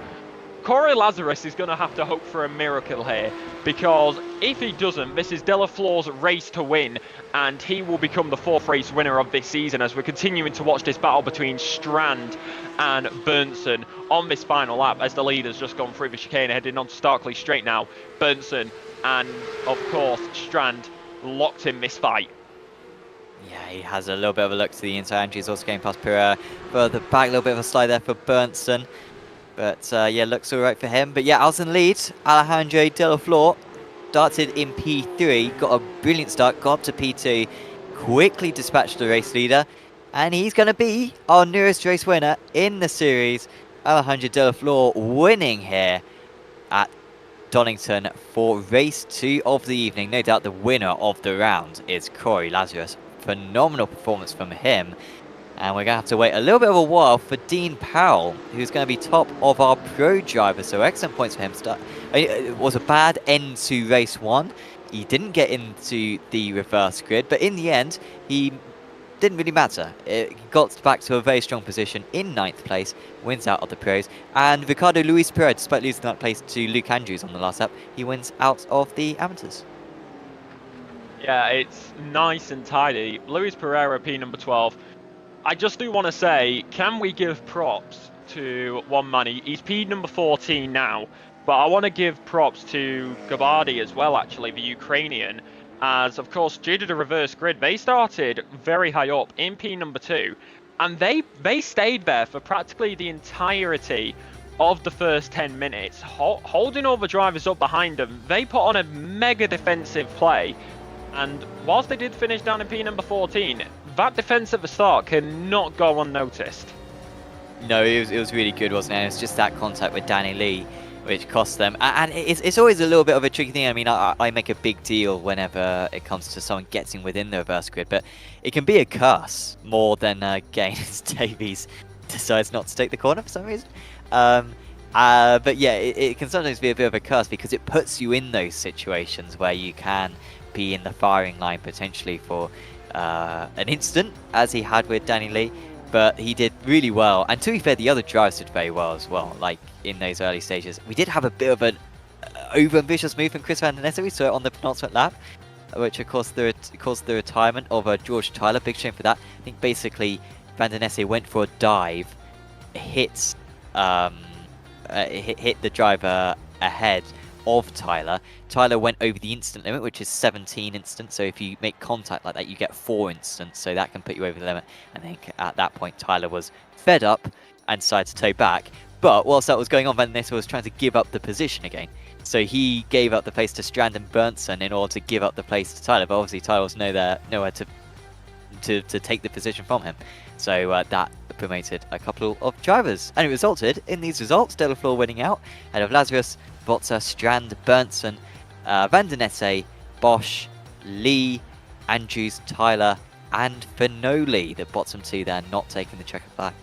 Corey Lazarus is going to have to hope for a miracle here, because if he doesn't, this is Delafleur's race to win, and he will become the 4th race winner of this season, as we're continuing to watch this battle between Strand and Bernson on this final lap, as the leader's just gone through the chicane, heading on to Starkley straight now. Bernson and, of course, Strand locked in this fight. Yeah, he has a little bit of a look to the inside. Andrew's also going past Pereira further back, a little bit of a slide there for Bernson. But yeah, looks all right for him. But yeah, out in the lead, Alejandro Delafleur started in P3, got a brilliant start, got up to P2, quickly dispatched the race leader, and he's going to be our newest race winner in the series. Alejandro Delafleur winning here at Donington for race 2 of the evening. No doubt the winner of the round is Corey Lazarus. Phenomenal performance from him. And we're going to have to wait a little bit of a while for Dean Powell, who's going to be top of our pro drivers. So excellent points for him. It was a bad end to race 1. He didn't get into the reverse grid, but in the end, he didn't really matter. He got back to a very strong position in 9th place, wins out of the pros. And Ricardo Luis Pereira, despite losing that place to Luke Andrews on the last lap, he wins out of the amateurs. Yeah, it's nice and tidy. Luis Pereira, P number 12. I just do want to say, can we give props to one man? He's P number 14 now, but I want to give props to Gabardi as well, actually, the Ukrainian, as, of course, due to the reverse grid, they started very high up in P number 2, and they stayed there for practically the entirety of the first 10 minutes, holding all the drivers up behind them. They put on a mega defensive play, and whilst they did finish down in P number 14, that defense at the start cannot go unnoticed. No, it was really good, wasn't it? It was just that contact with Danny Lee which cost them. And it's always a little bit of a tricky thing. I mean, I make a big deal whenever it comes to someone getting within the reverse grid, but it can be a curse more than a gain as Davies decides not to take the corner for some reason. But yeah, it can sometimes be a bit of a curse because it puts you in those situations where you can be in the firing line potentially for an instant, as he had with Danny Lee. But he did really well, and to be fair, the other drivers did very well as well. Like in those early stages, we did have a bit of an over-ambitious move from Chris Van Den Nesse. We saw it on the penultimate lap, which of course caused the retirement of George Tyler. Big shame for that. I think basically Van Den Nesse went for a dive, hit the driver ahead of Tyler. Tyler went over the instant limit, which is 17 instants. So if you make contact like that, you get 4 instants. So that can put you over the limit. I think at that point, Tyler was fed up and decided to tow back. But whilst that was going on, Van Nesse was trying to give up the position again. So he gave up the place to Strand and Bernson in order to give up the place to Tyler. But obviously, Tyler was nowhere to take the position from him. So that promoted a couple of drivers. And it resulted in these results. Delafleur winning out ahead of Lazarus, Bottas, Strand, Bernson, Van Den Nesse, Bosch, Lee, Andrews, Tyler, and Finoli. The bottom two there not taking the checker flag.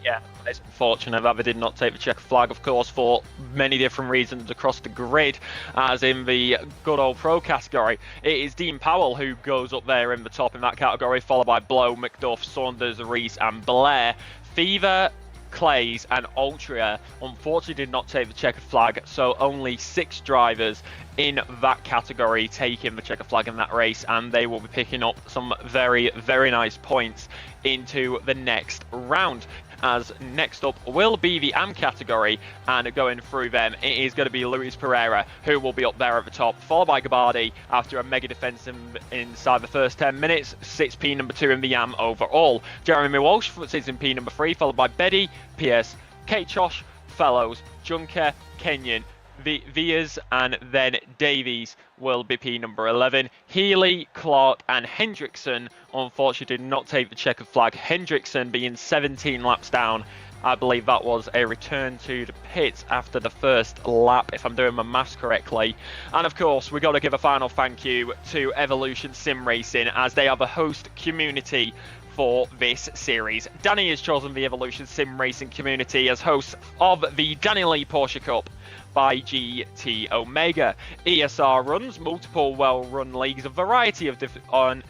Yeah, it's unfortunate that they did not take the checker flag, of course, for many different reasons across the grid, as in the good old pro category. It is Dean Powell who goes up there in the top in that category, followed by Blow, McDuff, Saunders, Reese, and Blair. Fever Clays, and Ultra unfortunately did not take the checkered flag, so only 6 drivers in that category taking the checkered flag in that race, and they will be picking up some very, very nice points into the next round. As next up will be the AM category, and going through them, it is going to be Luis Pereira who will be up there at the top, followed by Gabardi after a mega defense inside the first 10 minutes, sits P number 2 in the AM overall. Jeremy Walsh sits in P number 3, followed by Betty, Pierce, Kate Chosh, Fellows, Junker, Kenyon, Vias, and then Davies will be P number 11. Healy, Clark, and Hendrickson unfortunately did not take the checkered flag. Hendrickson being 17 laps down. I believe that was a return to the pits after the first lap, if I'm doing my maths correctly. And of course, we've got to give a final thank you to Evolution Sim Racing, as they are the host community for this series. Danny has chosen the Evolution Sim Racing community as hosts of the Danny Lee Porsche Cup by GT Omega. ESR runs multiple well-run leagues, a variety of disciplines.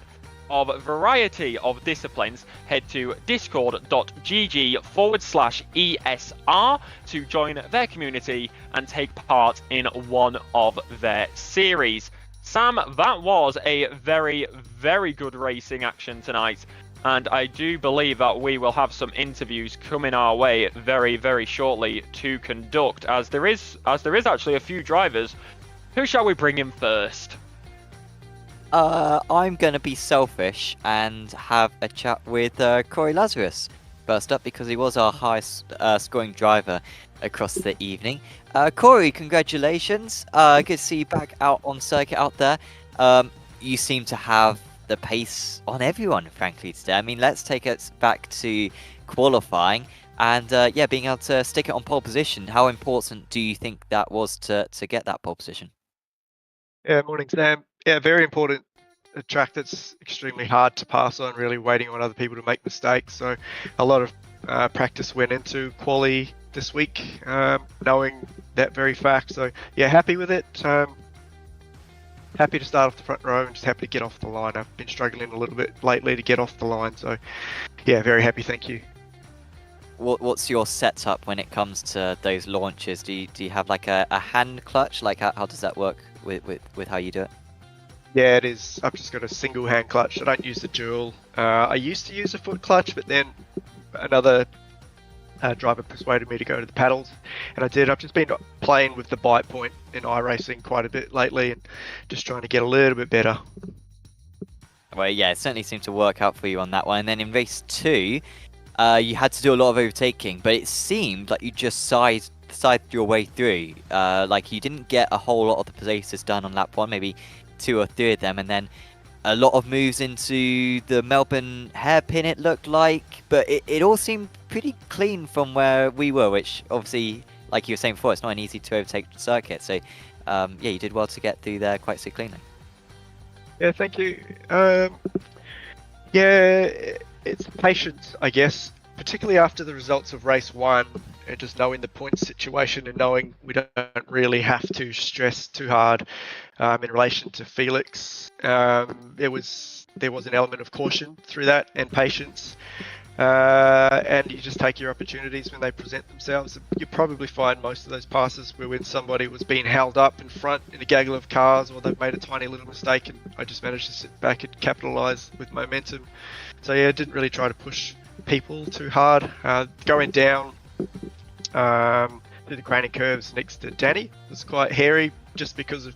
Head to discord.gg/ESR to join their community and take part in one of their series. Sam, that was a very, very good racing action tonight. And I do believe that we will have some interviews coming our way very, very shortly to conduct, as there is actually a few drivers. Who shall we bring in first? I'm going to be selfish and have a chat with Corey Lazarus first up, because he was our highest scoring driver across the evening. Corey, congratulations. Good to see you back out on circuit out there. You seem to have the pace on everyone, frankly, today. I mean, let's take it back to qualifying and being able to stick it on pole position. How important do you think that was to get that pole position? Yeah, morning, Sam. Yeah, very important. A track that's extremely hard to pass on, really waiting on other people to make mistakes. So a lot of practice went into quali this week, knowing that very fact. So yeah, happy with it. Happy to start off the front row and just happy to get off the line. I've been struggling a little bit lately to get off the line, so yeah, very happy, thank you. What's your setup when it comes to those launches? Do you have like a hand clutch? Like how does that work with how you do it? Yeah, it is. I've just got a single hand clutch. I don't use the dual. I used to use a foot clutch, but then another driver persuaded me to go to the paddles, and I did. I've just been playing with the bite point in iRacing quite a bit lately and just trying to get a little bit better. Well, yeah, it certainly seemed to work out for you on that one. And then in race 2, you had to do a lot of overtaking, but it seemed like you just sized your way through. Like you didn't get a whole lot of the places done on lap 1, maybe 2 or 3 of them, and then a lot of moves into the Melbourne hairpin, it looked like, but it all seemed pretty clean from where we were, which obviously, like you were saying before, it's not an easy to overtake circuit. So yeah, you did well to get through there quite so cleanly. Yeah, thank you. Yeah, it's patience, I guess, particularly after the results of race 1 and just knowing the points situation and knowing we don't really have to stress too hard in relation to Felix. There was an element of caution through that and patience. And you just take your opportunities when they present themselves. You probably find most of those passes were when somebody was being held up in front in a gaggle of cars, or they've made a tiny little mistake, and I just managed to sit back and capitalise with momentum. So yeah, I didn't really try to push people too hard. Going down through the craning curves next to Danny was quite hairy, just because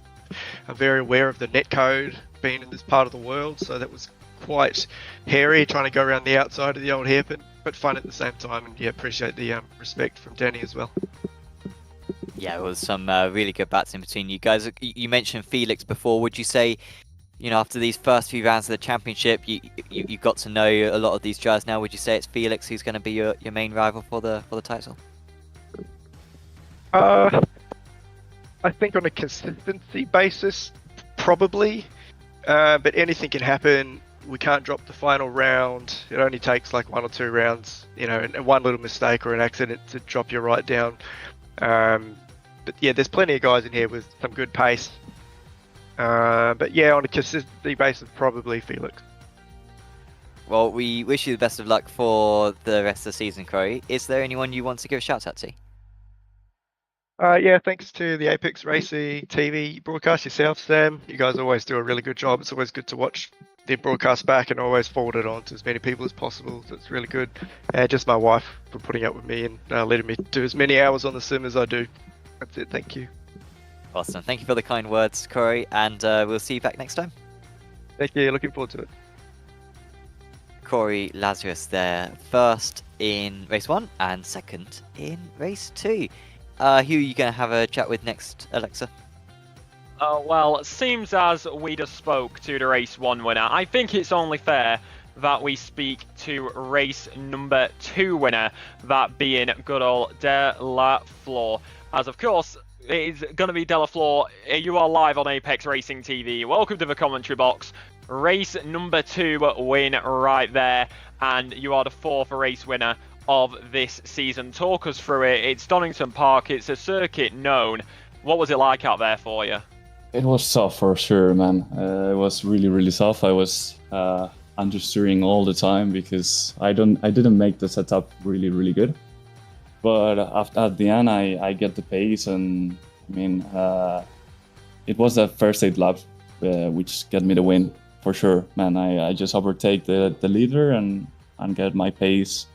I'm very aware of the net code being in this part of the world, so that was quite hairy trying to go around the outside of the old hairpin, but fun at the same time. And yeah, appreciate the respect from Danny as well. Yeah, it was some really good bats in between you guys. You mentioned Felix before. Would you say, you know, after these first few rounds of the championship, you got to know a lot of these drivers now? Would you say it's Felix who's going to be your main rival for the title? I think on a consistency basis, probably. But anything can happen. We can't drop the final round. It only takes like 1 or 2 rounds, you know, and one little mistake or an accident to drop you right down. But yeah, there's plenty of guys in here with some good pace. But yeah, on a consistency basis, probably Felix. Well, we wish you the best of luck for the rest of the season, Corey. Is there anyone you want to give a shout out to? Yeah, thanks to the Apex Racing TV broadcast, yourself, Sam. You guys always do a really good job. It's always good to watch the broadcast back and always forward it on to as many people as possible. So it's really good. And just my wife for putting up with me and letting me do as many hours on the sim as I do. That's it. Thank you. Awesome. Thank you for the kind words, Corey, and we'll see you back next time. Thank you. Looking forward to it. Corey Lazarus there, first in race 1 and second in race 2. Who are you going to have a chat with next, Alexa? Well, it seems as we just spoke to the race 1 winner, I think it's only fair that we speak to race number 2 winner, that being good old De La Flor. As of course, it's going to be De La Flor. You are live on Apex Racing TV. Welcome to the commentary box. Race number 2 win right there, and you are the 4th race winner of this season. Talk us through it. It's Donington Park. It's a circuit known. What was it like out there for you? It was tough for sure, man. It was really tough. I was understeering all the time because I didn't make the setup really good. But at the end, I get the pace, and I mean, it was that first 8 laps which get me the win for sure, man. I just overtake the leader and get my pace.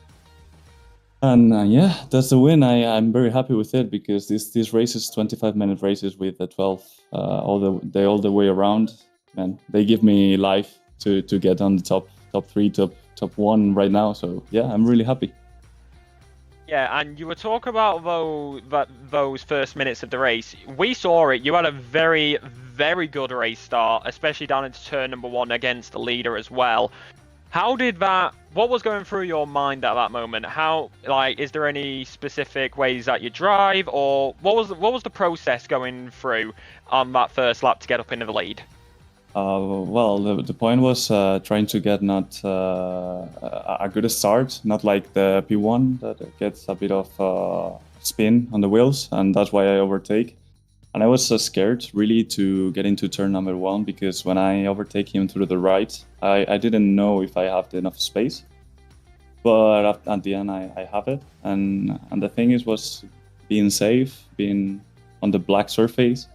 And yeah, that's the win. I'm very happy with it because these races, 25-minute races with the 12 all the way around, man, they give me life to get on the top 3, top 1 right now. So yeah, I'm really happy. Yeah, and you were talking about those first minutes of the race. We saw it. You had a very good race start, especially down into turn number 1 against the leader as well. What was going through your mind at that moment? Is there any specific ways that you drive, or what was the process going through on that first lap to get up into the lead? Well, the point was trying to get not a good start, not like the P1 that gets a bit of spin on the wheels, and that's why I overtake. And I was scared really to get into turn number 1 because when I overtake him through the right, I didn't know if I have enough space. But at the end, I have it. And the thing was being safe, being on the black surface,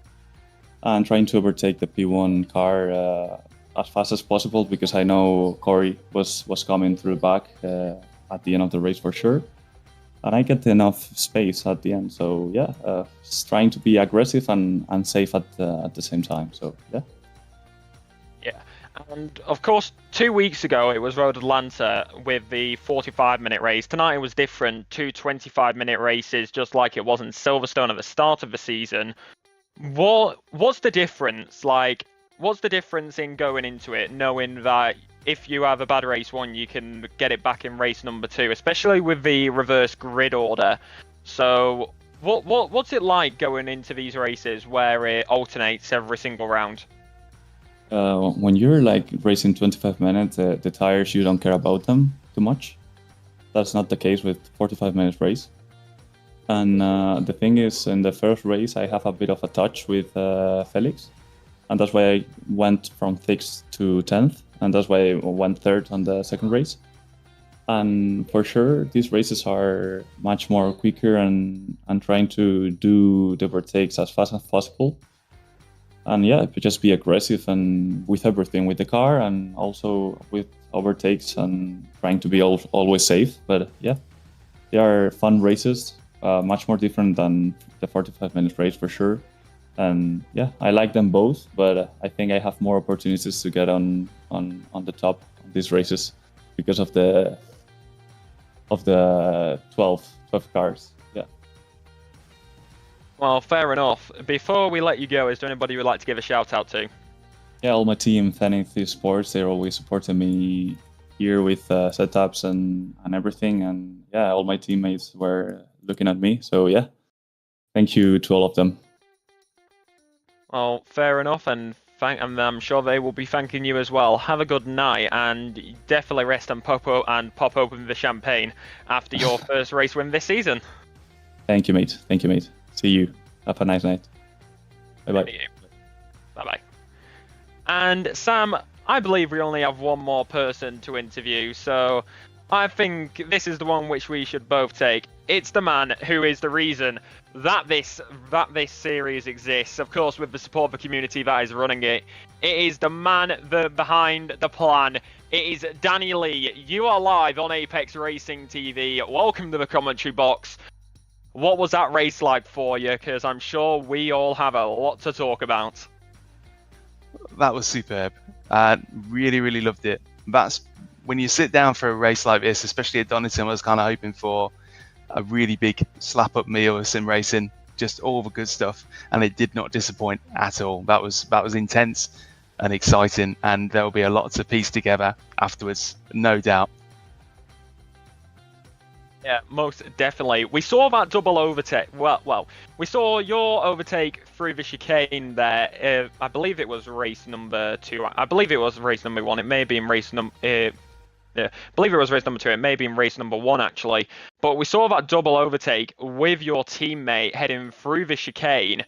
and trying to overtake the P1 car as fast as possible because I know Corey was coming through the back at the end of the race for sure. And I get enough space at the end. So yeah, just trying to be aggressive and safe at the same time. So yeah. Yeah, and of course, 2 weeks ago it was Road Atlanta with the 45-minute race. Tonight it was different, 2 25-minute races, just like it was in Silverstone at the start of the season. What's the difference? What's the difference in going into it, knowing that if you have a bad race 1, you can get it back in race number 2, especially with the reverse grid order? So what's it like going into these races where it alternates every single round? When you're racing 25 minutes, the tires, you don't care about them too much. That's not the case with 45-minute race. And the thing is, in the first race, I have a bit of a touch with Felix. And that's why I went from 6th to 10th. And that's why I went 3rd on the second race. And for sure, these races are much more quicker and trying to do the overtakes as fast as possible. And yeah, just be aggressive and with everything, with the car and also with overtakes and trying to be always safe. But yeah, they are fun races, much more different than the 45-minute race for sure. And yeah, I like them both, but I think I have more opportunities to get on the top of these races because of the 12 cars. Yeah. Well, fair enough. Before we let you go, is there anybody you would like to give a shout out to? Yeah, all my team, esports, they're always supporting me here with setups and everything. And yeah, all my teammates were looking at me. So yeah, thank you to all of them. Well, fair enough, and I'm sure they will be thanking you as well. Have a good night, and definitely rest and pop open the champagne after your first race win this season. Thank you, mate. See you. Have a nice night. Bye-bye. Bye-bye. And Sam, I believe we only have one more person to interview, so I think this is the one which we should both take. It's the man who is the reason that this series exists, of course, with the support of the community that is running it. It is the man behind the plan. It is Danny Lee. You are live on Apex Racing TV. Welcome to the commentary box. What was that race like for you? Because I'm sure we all have a lot to talk about. That was superb. Really, really loved it. That's when you sit down for a race like this, especially at Donington. I was kind of hoping for a really big slap-up meal of sim racing, just all the good stuff, and it did not disappoint at all. That was intense and exciting, and there will be a lot to piece together afterwards, no doubt. Yeah, most definitely. We saw that double overtake. Well, we saw your overtake through the chicane there. I believe it was race number 2. I believe it was race number 1. It may be in race number. I believe it was race number 2. It may be in race number 1 actually. But we saw that double overtake with your teammate heading through the chicane.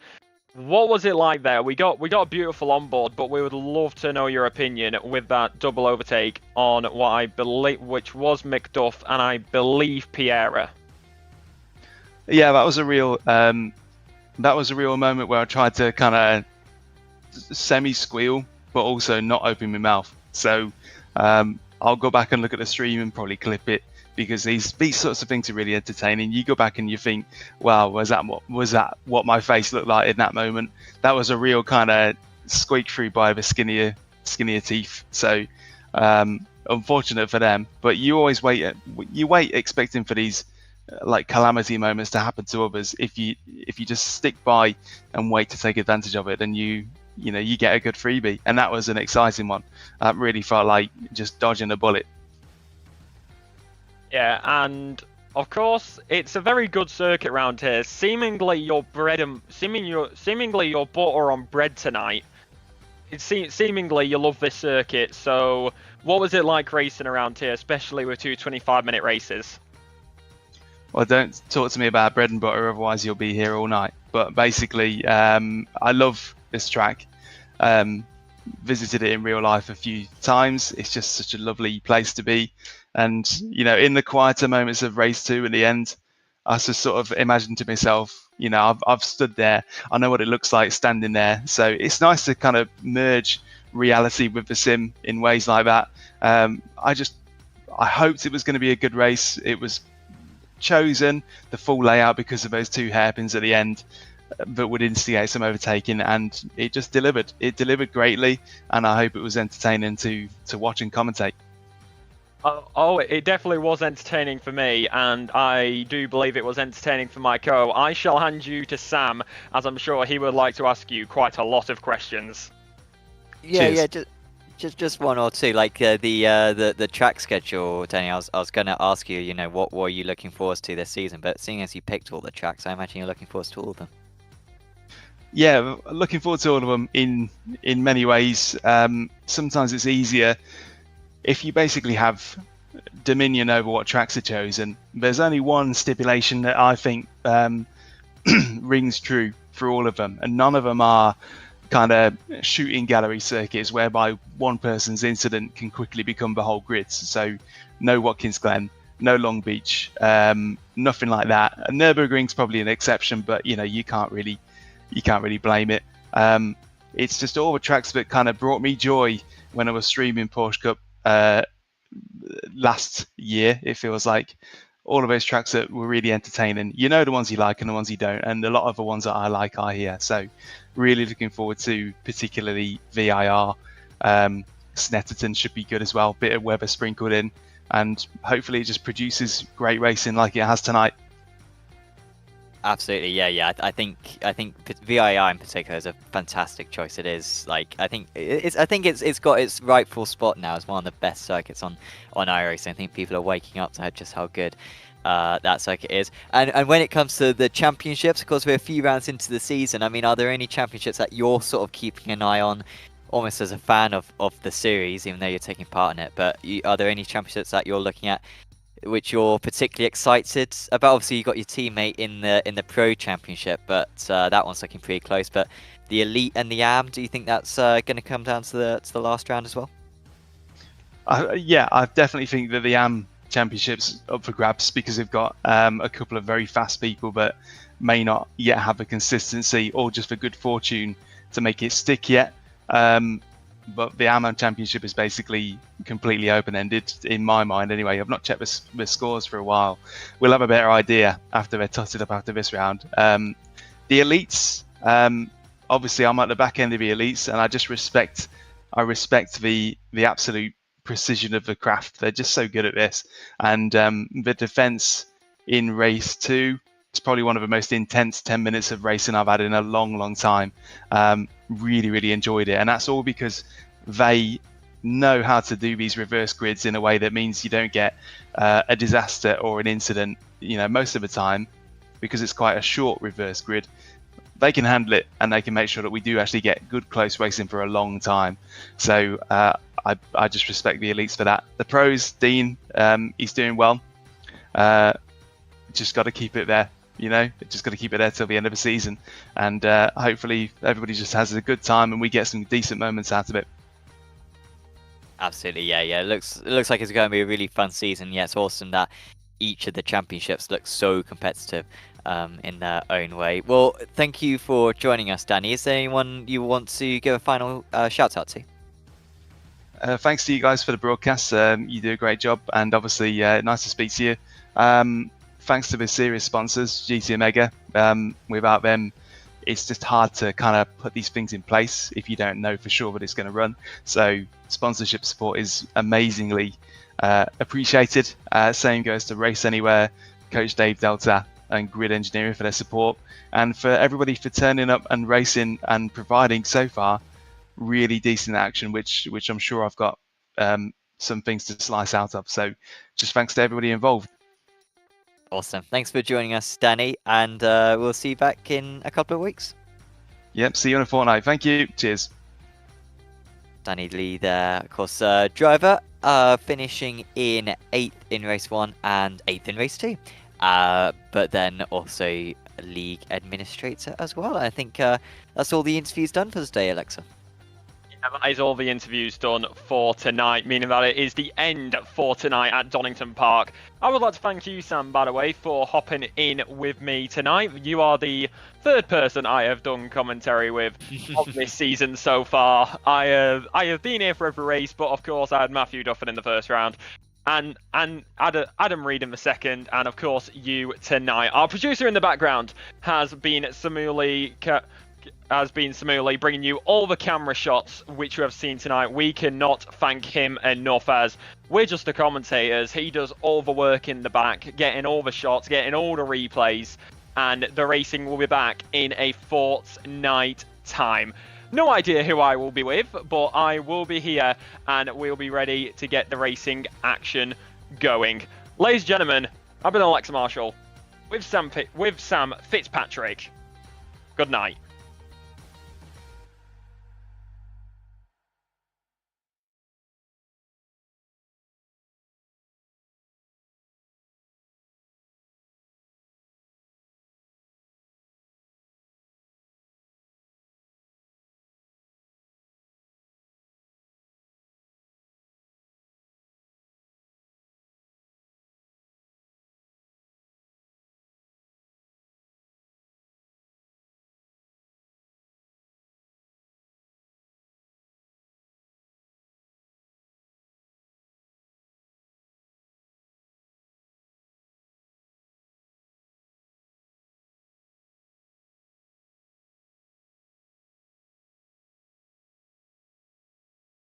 What was it like there? We got a beautiful onboard, but we would love to know your opinion with that double overtake on what I believe, which was McDuff and I believe Piera. Yeah, that was a real moment where I tried to kind of semi-squeal, but also not open my mouth. So I'll go back and look at the stream and probably clip it, because these sorts of things are really entertaining. You go back and you think, wow, was that what my face looked like in that moment? That was a real kind of squeak through by the skinnier teeth. So unfortunate for them, but you always wait expecting for these like calamity moments to happen to others. If you just stick by and wait to take advantage of it, then you get a good freebie, and that was an exciting one. That really felt like just dodging a bullet. Yeah, and of course, it's a very good circuit round here. Seemingly your butter on bread tonight. Seemingly you love this circuit. So, what was it like racing around here, especially with 2 25-minute races? Well, don't talk to me about bread and butter, otherwise you'll be here all night. But basically, I love this track. Visited it in real life a few times. It's just such a lovely place to be. And, in the quieter moments of race 2 at the end, I just sort of imagined to myself, I've stood there. I know what it looks like standing there. So it's nice to kind of merge reality with the sim in ways like that. I hoped it was going to be a good race. It was chosen, the full layout, because of those 2 hairpins at the end that would instigate some overtaking, and it just delivered. It delivered greatly, and I hope it was entertaining to watch and commentate. Oh, it definitely was entertaining for me, and I do believe it was entertaining for my co. I shall hand you to Sam, as I'm sure he would like to ask you quite a lot of questions. Yeah, just one or two. Like the track schedule, Danny. I was going to ask you, what were you looking forward to this season? But seeing as you picked all the tracks, I imagine you're looking forward to all of them. Yeah, looking forward to all of them in many ways. Sometimes it's easier if you basically have dominion over what tracks are chosen. There's only one stipulation that I think rings true for all of them, and none of them are kind of shooting gallery circuits whereby one person's incident can quickly become the whole grid. So no Watkins Glen, no Long Beach, nothing like that. And Nürburgring's probably an exception, but you can't really blame it. It's just all the tracks that kind of brought me joy when I was streaming Porsche Cup last year. It feels like all of those tracks that were really entertaining. The ones you like and the ones you don't, and a lot of the ones that I like are here. So really looking forward to particularly VIR. Snetterton should be good as well, bit of weather sprinkled in, and hopefully it just produces great racing like it has tonight. Absolutely, yeah. I think VIR in particular is a fantastic choice. It is I think it's got its rightful spot now as one of the best circuits on iRacing. I think people are waking up to just how good that circuit is. And when it comes to the championships, of course, we're a few rounds into the season. I mean, are there any championships that you're sort of keeping an eye on, almost as a fan of the series, even though you're taking part in it? But are there any championships that you're looking at which you're particularly excited about? Obviously, you got your teammate in the Pro Championship, but that one's looking pretty close. But the Elite and the AM, do you think that's going to come down to the last round as well? Yeah, I definitely think that the AM Championship's up for grabs because they've got a couple of very fast people, but may not yet have the consistency or just the good fortune to make it stick yet. But the AM Championship is basically completely open-ended in my mind anyway. I've not checked the scores for a while. We'll have a better idea after they're totted up after this round. The elites, obviously I'm at the back end of the elites, and I respect the absolute precision of the craft. They're just so good at this. And the defense in race 2, it's probably one of the most intense 10 minutes of racing I've had in a long time. Really, really enjoyed it. And that's all because they know how to do these reverse grids in a way that means you don't get a disaster or an incident, most of the time, because it's quite a short reverse grid. They can handle it, and they can make sure that we do actually get good close racing for a long time. So I just respect the elites for that. The pros, Dean, he's doing well. Just got to keep it there. Just got to keep it there till the end of the season, and hopefully everybody just has a good time and we get some decent moments out of it. Absolutely, yeah. It looks like it's going to be a really fun season. Yeah, it's awesome that each of the championships looks so competitive in their own way. Well, thank you for joining us, Danny. Is there anyone you want to give a final shout out to? Thanks to you guys for the broadcast. You do a great job, and obviously nice to speak to you. Thanks to the serious sponsors, GT Omega. Without them, it's just hard to kind of put these things in place if you don't know for sure that it's going to run. So sponsorship support is amazingly appreciated. Same goes to Race Anywhere, Coach Dave Delta, and Grid Engineering for their support, and for everybody for turning up and racing and providing so far really decent action, which I'm sure I've got some things to slice out of. So just thanks to everybody involved. Awesome. Thanks for joining us, Danny, and we'll see you back in a couple of weeks. Yep, see you in a fortnight. Thank you. Cheers. Danny Lee there, of course, driver, finishing in 8th in race 1 and 8th in race 2. But then also league administrator as well. I think that's all the interviews done for today, Alexa. That is all the interviews done for tonight, meaning that it is the end for tonight at Donington Park. I would like to thank you, Sam, by the way, for hopping in with me tonight. You are the third person I have done commentary with of this season so far. I have been here for every race, but of course I had Matthew Duffin in the first round, and Adam Reed in the second, and of course you tonight. Our producer in the background has been Samuli bringing you all the camera shots which you have seen tonight. We cannot thank him enough, as we're just the commentators. He does all the work in the back, getting all the shots, getting all the replays, and the racing will be back in a fortnight time. No idea who I will be with, but I will be here and we'll be ready to get the racing action going. Ladies and gentlemen, I've been Alexa Marshall with Sam Fitzpatrick. Good night.